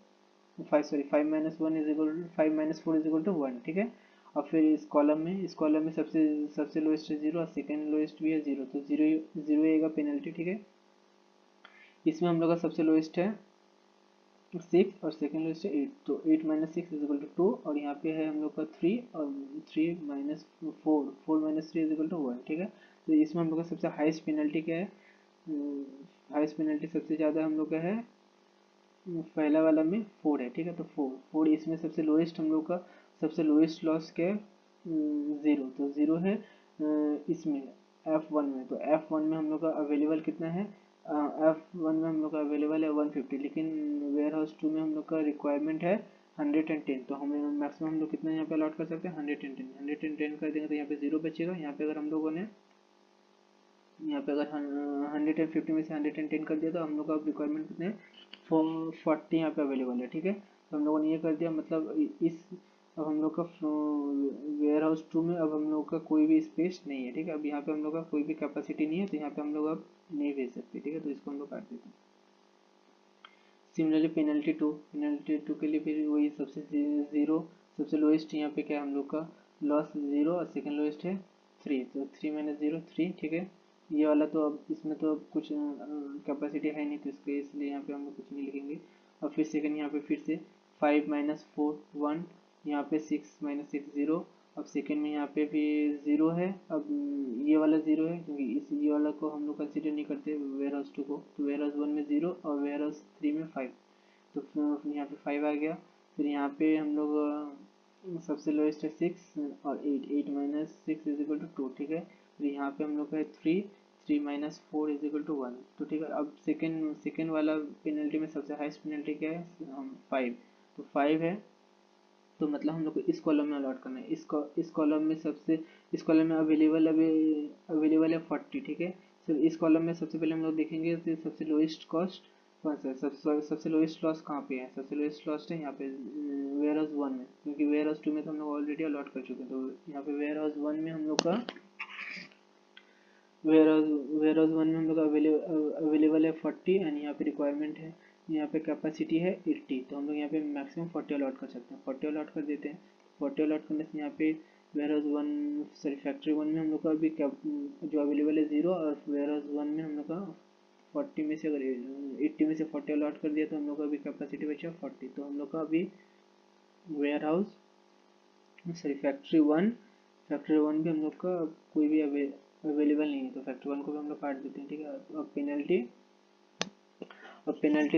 5 minus 1 is equal to 5 minus 4 is equal to 1, ठीक है। अब फिर इस कॉलम में सबसे लोएस्ट है 0 और सेकेंड लोएस्ट भी है 0, तो 0 आएगा पेनल्टी, ठीक है। इसमें हम लोग का सबसे लोएस्ट है 6 और सेकेंड लोएस्ट है 8, तो 8 माइनस 6 इज इक्वल टू 2 और यहाँ पे है हम लोग का 3 और 3 minus 4 minus 3 is equal to 1, ठीक है। तो इसमें हम लोग का सबसे हाईएस्ट पेनल्टी क्या है? हाईएस्ट पेनल्टी सबसे ज़्यादा हम लोग का है पहला वाला में 4 है, ठीक है। तो 4 इसमें सबसे लोएस्ट हम लोग का सबसे लोएस्ट लॉस क्या है? 0, तो 0 है इसमें F1 में। तो F1 में हम लोग का अवेलेबल कितना है? F1 में हम लोग का अवेलेबल है 150, लेकिन वेयर हाउस 2 में हम लोग का रिक्वायरमेंट है 110, तो हमें मैक्सिमम हम लोग कितना यहाँ पे अलॉट कर सकते हैं? 110 कर देंगे तो यहाँ पे 0 बचेगा। यहाँ पे अगर हम लोगों ने यहाँ पे अगर 150 में से 110 कर दिया तो हम लोग का रिक्वायरमेंट कितने हैं? 40 यहाँ पे अवेलेबल है, ठीक है। तो हम लोगों ने ये कर दिया, मतलब इस अब हम लोग का वेयर हाउस 2 में अब हम लोग का कोई भी स्पेस नहीं है, ठीक है। अब यहाँ पे हम लोग का कोई भी कैपेसिटी नहीं है, तो यहाँ पे हम लोग अब नहीं भेज सकते, ठीक है। तो इसको हम लोग काट देते हैं। सिमिलरली पेनल्टी टू के लिए फिर वही सबसे लोएस्ट यहाँ पे क्या है हम लोग का? लॉस 0 और सेकेंड लोएस्ट है 3, तो 3 माइनस 0 3, ठीक है। ये वाला तो अब इसमें तो अब कुछ कैपेसिटी है नहीं, तो इसलिए यहाँ पे हम लोग कुछ नहीं लिखेंगे। और फिर सेकेंड यहाँ पे फिर से 5 माइनस 4 1, यहाँ पे 6 माइनस 6 0। अब सेकेंड में यहाँ पे भी 0 है। अब ये वाला 0 है क्योंकि ये वाला को हम लोग कंसिडर नहीं करते वेयर हाउस 2 को, तो वेयर हाउस 1 में 0 और वेयर हाउस 3 में 5, तो फिर यहाँ पे 5 आ गया। फिर यहाँ पे हम लोग सबसे लोएस्ट है 6 और 8 माइनस 6 इज इक्वल टू 2, ठीक है। फिर यहाँ पे हम लोग का है 3 माइनस 4 इज इक्वल टू 1, तो ठीक है। अब सेकेंड वाला पेनल्टी में सबसे हाईएस्ट पेनल्टी क्या है? 5, तो 5 है, तो मतलब हम लोग को इस कॉलम में अलॉट करना है। इस कॉलम में अवेलेबल है 40, ठीक है। तो इस कॉलम में सबसे पहले हम लोग देखेंगे तो सबसे लोएस्ट कॉस्ट कौन सा है? सबसे लोएस्ट लॉस कहाँ पे है? सबसे लोएस्ट लॉस है यहाँ पे वेयर हाउस 1 में, क्योंकि वेयर हाउस 2 में तो हम लोग ऑलरेडी अलॉट कर चुके हैं। तो यहाँ पे वेयर हाउस 1 में हम लोग का वेयर हाउस 1 में हम लोग अवेलेबल है 40 एंड यहाँ पे रिक्वायरमेंट है, यहाँ पे कैपेसिटी है 80, तो हम लोग यहाँ पे मैक्सिमम 40 अलॉट कर सकते हैं। 40 अलॉट कर देते हैं। 40 अलॉट करने से यहाँ पे वेयर हाउस 1 सॉरी फैक्ट्री 1 में हम लोग का अभी जो अवेलेबल है 0 और वेयर हाउस 1 में हम लोग का 40 में से अगर 80 में से 40 अलॉट कर दिया तो हम लोग का अभी कैपेसिटी बचा 40, तो हम लोग का अभी वेयर हाउस सॉरी फैक्ट्री 1 भी हम लोग का कोई भी अवेलेबल नहीं है, तो फैक्ट्री 1 को भी हम लोग काट देते हैं, ठीक है। अब पेनल्टी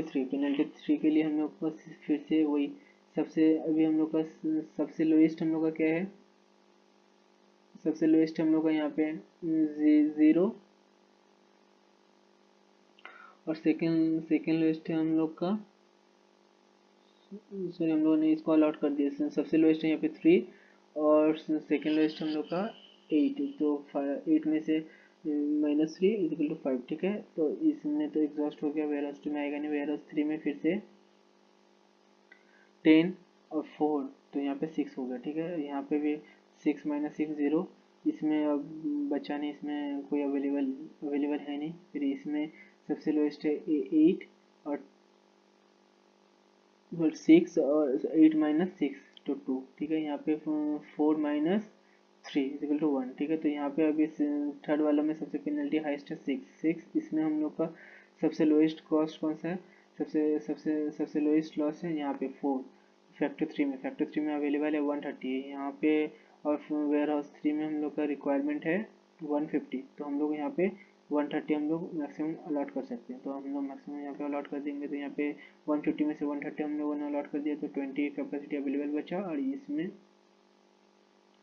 3 के लिए हम लोग का फिर से वही सबसे अभी हम लोग का सबसे लोएस्ट हम लोग का क्या है? सबसे लोएस्ट हम लोग का यहाँ पे 0 और सेकेंड लोएस्ट है हम लोग का सॉरी हम लोगों ने इसको अलॉट कर दिया। सबसे लोएस्ट है यहाँ पे 3 और सेकेंड लोएस्ट हम लोग का 8, तो 8 में से -3 इज इक्वल टू 5, ठीक है। तो इसमें तो एग्जॉस्ट हो गया, वेयर हाउस 2 में आएगा नहीं। वेयर हाउस 3 में फिर से 10 और 4, तो यहाँ पे 6 हो गया, ठीक है। यहाँ पे भी 6 माइनस 6 0, इसमें अब बचा नहीं, इसमें कोई अवेलेबल है नहीं। फिर इसमें सबसे लोएस्ट है 8 और 6 और 8 माइनस 6 तो 2, ठीक है। यहाँ पे 4 माइनस 3 इक्वल टू 1, ठीक है। तो यहाँ पे अभी थर्ड वाला में सबसे पेनल्टी हाईएस्ट है 6, इसमें हम लोग का सबसे लोएस्ट कॉस्ट कौन सा है? सबसे लोएस्ट लॉस है यहाँ पे 4 फैक्ट्री 3 में अवेलेबल है 130 है यहाँ पे, और वेयर हाउस 3 में हम लोग का रिक्वायरमेंट है 150, तो हम लोग यहाँ पे 130 हम लोग मैक्सिमम अलॉट कर सकते हैं। तो हम लोग मैक्सिमम यहाँ पे अलॉट कर देंगे, तो यहाँ पे 150 में से 130 हम लोगों ने अलॉट कर दिया, तो 20 कैपेसिटी अवेलेबल बचा। और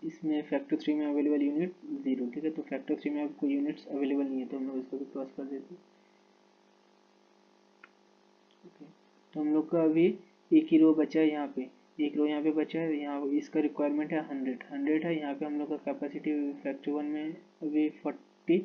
इसमें फैक्ट्री 3 में अवेलेबल यूनिट 0, ठीक है। तो फैक्ट्री 3 में अब कोई यूनिट्स अवेलेबल नहीं है, तो हम लोग इसको भी क्रॉस कर देते हैं। ओके, तो हम लोग का अभी एक ही रो बचा है, यहाँ पे एक रो यहाँ पे बचा है। यहाँ इसका रिक्वायरमेंट है 100 है। यहाँ पे हम लोग का कैपेसिटी फैक्ट्री 1 में अभी 40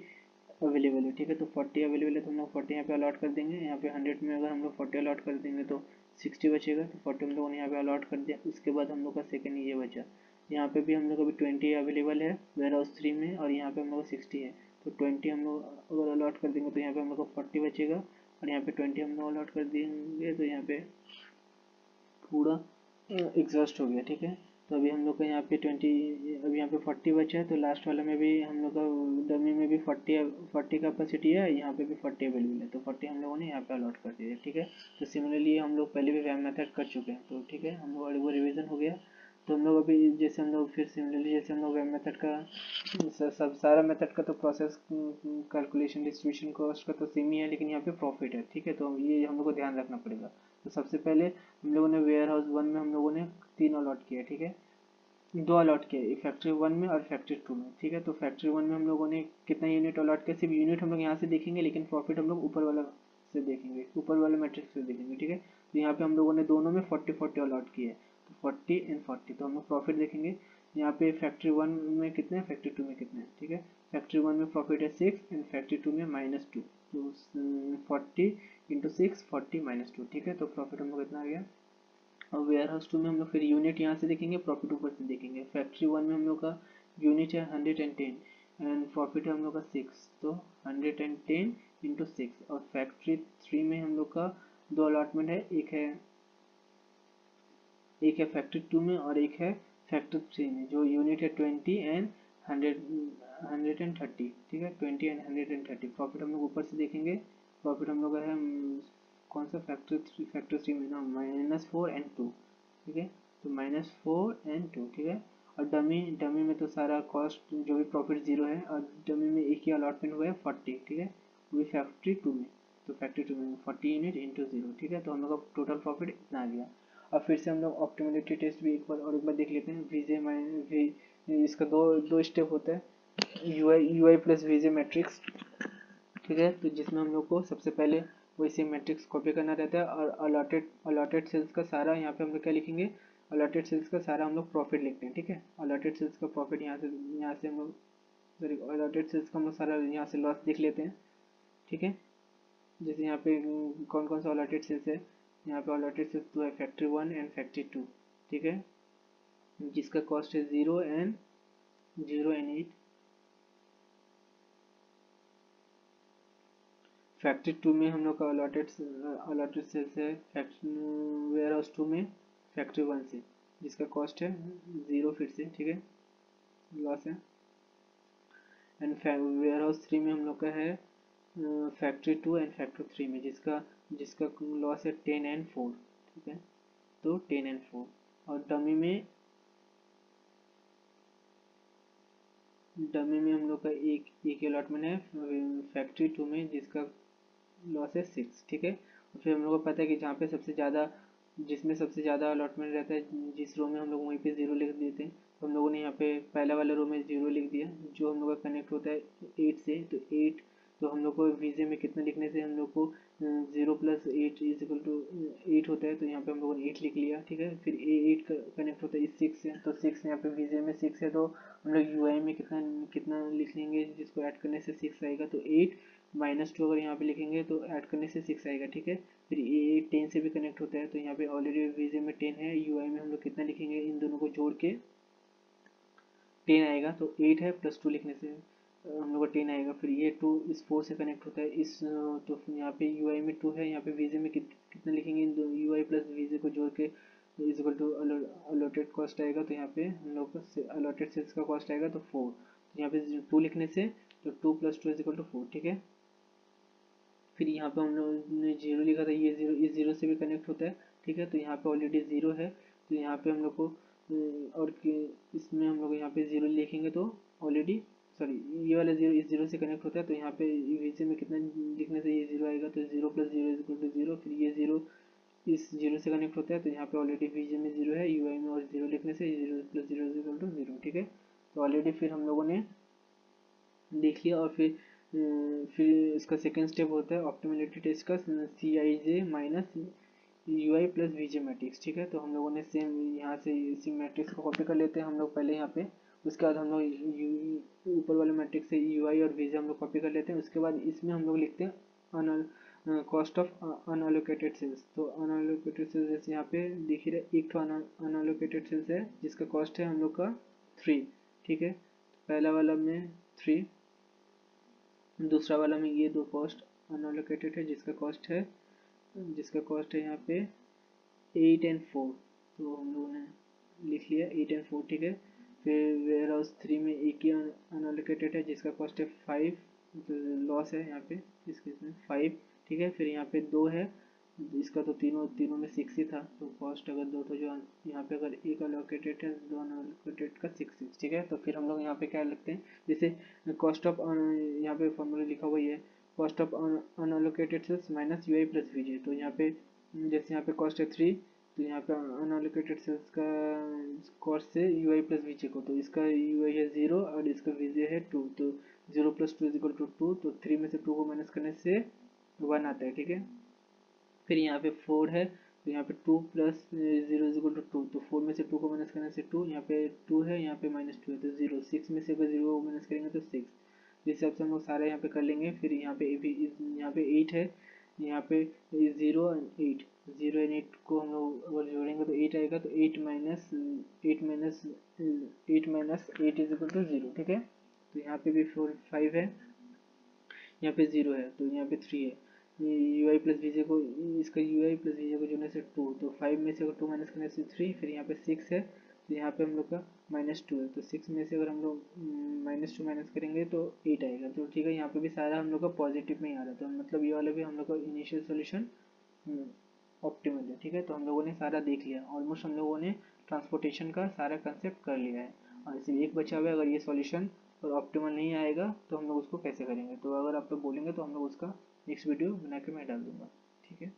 अवेलेबल है, ठीक है। तो 40 अवेलेबल है, तो हम लोग 40 यहाँ पे अलॉट कर देंगे। यहाँ पे 100 में अगर हम लोग 40 अलॉट कर देंगे तो 60 बचेगा, तो 40 हम लोगों ने यहाँ पे अलॉट कर दिया। उसके बाद हम लोग का सेकेंड ये बचा, यहाँ पे भी हम लोग अभी 20 अवेलेबल है वेयर हाउस 3 में, और यहाँ पे हम लोग 60 है, तो 20 हम लोग अगर अलॉट कर देंगे तो यहाँ पे हम लोग को 40 बचेगा, और यहाँ पे 20 हम लोग अलॉट कर देंगे तो यहाँ पे पूरा एग्जॉस्ट हो गया। ठीक है, तो अभी हम लोग का यहाँ पे 20, अभी यहाँ पे 40 बचा है, तो लास्ट वाले में भी हम लोग का डमी में भी 40 कैपेसिटी है, यहाँ पे भी 40 अवेलेबल है, तो 40 हम लोगों ने यहाँ पे अलॉट कर दिया। ठीक है, तो सिमिलरली हम लोग पहले भी वैम मेथड कर चुके हैं, तो ठीक है हम लोग वो रिविजन हो गया। तो हम लोग अभी जैसे हम लोग फिर सिमिलरली जैसे हम लोग वैम मेथड का सब सारा मेथड का तो प्रोसेस कैलकुलेशन डिस्ट्रीब्यूशन कॉस्ट का तो सेम ही है, लेकिन यहाँ पे प्रॉफिट है। ठीक है, तो ये हम लोग को ध्यान रखना पड़ेगा। तो सबसे पहले हम लोगों ने वेयर हाउस 1 में हम लोगों ने 3 अलॉट किया। ठीक है, 2 अलॉट किया, एक फैक्ट्री 1 में और फैक्ट्री 2 में। ठीक है, तो फैक्ट्री 1 में हम लोगों ने कितना यूनिट अलॉट किया, सिर्फ यूनिट हम लोग यहाँ से देखेंगे, लेकिन प्रॉफिट हम लोग ऊपर वाला से देखेंगे, ऊपर वाले मैट्रिक्स से देखेंगे। ठीक है, तो यहाँ पे हम लोगों ने दोनों में 40-40 अलॉट किए, तो 40 एंड 40, तो हम लोग प्रॉफिट देखेंगे यहाँ पे फैक्ट्री 1 में कितने हैं, फैक्ट्री 2 में कितने हैं। ठीक है, फैक्ट्री 1 में प्रॉफिट है 6 एंड फैक्ट्री 2 में -2, तो 40 इंटू 6 40 -2। ठीक है, तो प्रॉफिट हम लोग इतना आ गया। और वेयर हाउस 2 में हम लोग फिर यूनिट यहाँ से देखेंगे, प्रॉफिट ऊपर से देखेंगे। फैक्ट्री 1 में हम लोग का यूनिट है 110 एंड प्रॉफिट है हम लोग का 6, तो 110 इंटू 6। और फैक्ट्री 3 में हम लोग का 2 अलॉटमेंट है, एक है फैक्ट्री 2 में और एक है फैक्ट्री 3 में, जो यूनिट है 20 एंड 130। ठीक है, 20 एंड 130। प्रॉफिट हम लोग ऊपर से देखेंगे, प्रॉफिट हम लोग का है कौन सा फैक्ट्री 3 में ना, -4 एंड 2। ठीक है, तो -4 एंड 2। ठीक है, और डमी में तो सारा कॉस्ट जो भी प्रॉफिट 0 है, और डमी में एक ही अलॉटमेंट हुआ है 40। ठीक है, वो भी फैक्ट्री 2 में, तो फैक्ट्री 2 में 40 यूनिट इंटू 0। ठीक है, तो हम लोग का टोटल प्रॉफिट इतना आ गया। अब फिर से हम लोग ऑप्टिमलिटी टेस्ट भी एक बार देख लेते हैं। इसका दो स्टेप होता है, यूआई प्लस वीजे मैट्रिक्स। ठीक है, तो जिसमें हम लोग को सबसे पहले वैसे मैट्रिक्स कॉपी करना रहता है, और अलॉटेड सेल्स का सारा यहाँ पे हम लोग क्या लिखेंगे, अलॉटेड सेल्स का सारा हम लोग प्रॉफिट लिखते हैं। ठीक है, अलॉटेड सेल्स का प्रॉफिट यहाँ से हम लोग, सॉरी, अलॉटेड सेल्स का हम लोग सारा यहाँ से लॉस देख लेते हैं। ठीक है, जैसे यहाँ पे कौन कौन सा अलॉटेड सेल्स है, यहाँ पे अलॉटेड सेल्स तो है फैक्ट्री 1 एंड फैक्ट्री 2। ठीक है, जिसका कॉस्ट है 0 एंड 8। फैक्ट्री 2 में हम लोग का अलॉटेड सेल्स है वेयर हाउस 2 में फैक्ट्री 1 से, जिसका कॉस्ट है 0 फिर से। ठीक है, लॉस है। एंड वेयर हाउस 3 में हम लोग का है फैक्ट्री 2 एंड फैक्ट्री 3 में, जिसका जिसका लॉस है 10 एंड 4। ठीक है, तो 10 एंड 4। और डमी में हम लोग का एक अलॉटमेंट है फैक्ट्री 2 में, जिसका लॉस है 6। ठीक है, और फिर हम लोग को पता है कि जहाँ पे सबसे ज़्यादा, जिसमें सबसे ज़्यादा अलॉटमेंट रहता है, जिस रो में हम लोग वहीं पे 0 लिख देते हैं, तो हम लोगों ने यहाँ पे पहला वाले रो में 0 लिख दिया, जो हम लोग का कनेक्ट होता है 8 से, तो 8, तो हम लोग को वीजे में कितना लिखने से हम लोग को 0 + 8 = 8 होता है, तो यहाँ पे हम लोगों ने 8 लिख लिया। ठीक है, फिर 8 कनेक्ट होता है इस 6 से, तो 6 यहाँ पे वीजे में 6 है, तो हम लोग यूआई में कितना कितना लिख लेंगे, जिसको ऐड करने से 6 आएगा, तो 8 -2 अगर यहाँ पे लिखेंगे तो ऐड करने से 6 आएगा। ठीक है, फिर ये 10 से भी कनेक्ट होता है, तो यहाँ पे ऑलरेडी वीजे में 10 है, यूआई में हम लोग कितना लिखेंगे, इन दोनों को जोड़ के 10 आएगा, तो 8 है +2 लिखने से हम लोग का 10 आएगा। फिर ये 2 इस 4 से कनेक्ट होता है, इस तो यहाँ पे यूआई में 2 है, यहाँ पे वीजे में कितना लिखेंगे, इन दो यूआई प्लस वीजे को जोड़ के = अलॉटेड कॉस्ट आएगा, तो यहाँ पे हम लोग का अलॉटेड सेल्स का कॉस्ट आएगा, तो 4, तो यहाँ पे 2 लिखने से, तो 2 + 2 = 4। ठीक है, फिर यहाँ पे हम लोग ने 0 लिखा था, ये 0 इस 0 से भी कनेक्ट होता है। ठीक है, तो यहाँ पे ऑलरेडी 0 है, तो यहाँ पे हम लोग को और इसमें हम लोग यहाँ पे 0 लिखेंगे, तो ऑलरेडी, सॉरी, ये वाला 0 इस 0 से कनेक्ट होता है, तो यहाँ पे वीजे में कितना लिखने से ये 0 आएगा, तो 0 + 0 = 0। फिर ये 0 इस 0 से कनेक्ट होता है, तो यहाँ पे ऑलरेडी वीजे में 0 है, यूआई में और 0 लिखने से 0 + 0 = 0। ठीक है, तो ऑलरेडी फिर हम लोगों ने देख लिया। और फिर इसका सेकेंड स्टेप होता है ऑप्टिमलिटी टेस्ट का, CIJ minus UI plus VJ matrix. ठीक है, तो हम लोगों ने सेम यहाँ से इसी मैट्रिक्स को कॉपी कर लेते हैं हम लोग पहले यहाँ पे, उसके बाद हम लोग ऊपर वाले मैट्रिक्स से UI और VJ हम लोग कॉपी कर लेते हैं। उसके बाद इसमें हम लोग लिखते हैं कॉस्ट ऑफ अनअलोकेटेड सेल्स। तो अनअलोकेटेड सेल्स जैसे यहाँ पे दिख ही रहा, एक तो अनअलोकेटेड सेल्स है जिसका कॉस्ट है हम लोग का 3। ठीक है, पहला वाला में 3, दूसरा वाला में ये दो कॉस्ट अनअलोकेटेड है जिसका कॉस्ट है यहाँ पे 8 एंड 4, तो हम लोगों ने लिख लिया 8 एंड 4, ठीक है। फिर वेयर हाउस 3 में एक ही अनअलोकेटेड है जिसका कॉस्ट है 5, तो लॉस है यहाँ पे इस केस में 5, ठीक है। फिर यहाँ पे 2 है, इसका तो तीनों में 6 ही था, तो कॉस्ट अगर 2 तो जो यहाँ पे अगर एक अलोकेटेड है 2 अनअलोकेटेड का 6, ठीक है। तो फिर हम लोग यहाँ पे क्या लिखते हैं, जैसे कॉस्ट ऑफ, यहाँ पे फॉर्मूला लिखा हुआ ही है, cost of unallocated cells minus U I plus V J. तो यहाँ पे जैसे यहाँ पे कॉस्ट है 3, तो यहाँ पे अनअलोकेटेड सेल्स का कॉस्ट से यूआई प्लस वीजे को, तो इसका यूआई है 0 और इसका वीजे है 2, तो 0 + 2 = 2, तो 3 में से 2 को माइनस करने से 1 आता है, ठीक है। फिर यहाँ पे 4 है, तो यहाँ पे 2 + 0 = 2, तो 4 में से 2 को माइनस करने से 2, यहाँ पे 2 है, यहाँ पे -2 है, तो 0, 6 में से अगर 0 को माइनस करेंगे तो 6, जिस हिसाब से हम लोग सारे यहाँ पे कर लेंगे। फिर यहाँ पे भी यहाँ पे 8 है, यहाँ पे 0 एंड 8, 0 एंड 8 को हम लोग अगर जोड़ेंगे तो 8 आएगा, तो 8 माइनस 8 = 0, ठीक है। तो यहाँ पे भी 5 है, यहाँ पे 0 है, तो यहाँ पे 3 है। यू आई प्लस वीजे को, इसका यू आई प्लस वीजे को जोड़ने से 2, तो 5 में से अगर 2 माइनस करने से 3, फिर यहाँ पे 6 है, तो यहाँ पे हम लोग का -2 है, तो 6 में से अगर हम लोग -2 माइनस करेंगे तो 8 आएगा, तो ठीक है। यहाँ पे भी सारा हम लोग का पॉजिटिव में ही आ रहा है, तो मतलब ये वाला भी हम लोग का इनिशियल सोल्यूशन ऑप्टिमल है, ठीक है। तो हम लोगों ने सारा देख लिया, ऑलमोस्ट हम लोगों ने ट्रांसपोर्टेशन का सारा कंसेप्ट कर लिया है, और सिर्फ एक बचा हुआ है, अगर ये सॉल्यूशन और ऑप्टिमल नहीं आएगा तो हम लोग उसको कैसे करेंगे। तो अगर आप लोग बोलेंगे तो हम लोग उसका नेक्स्ट वीडियो बना के मैं डाल दूँगा, ठीक है।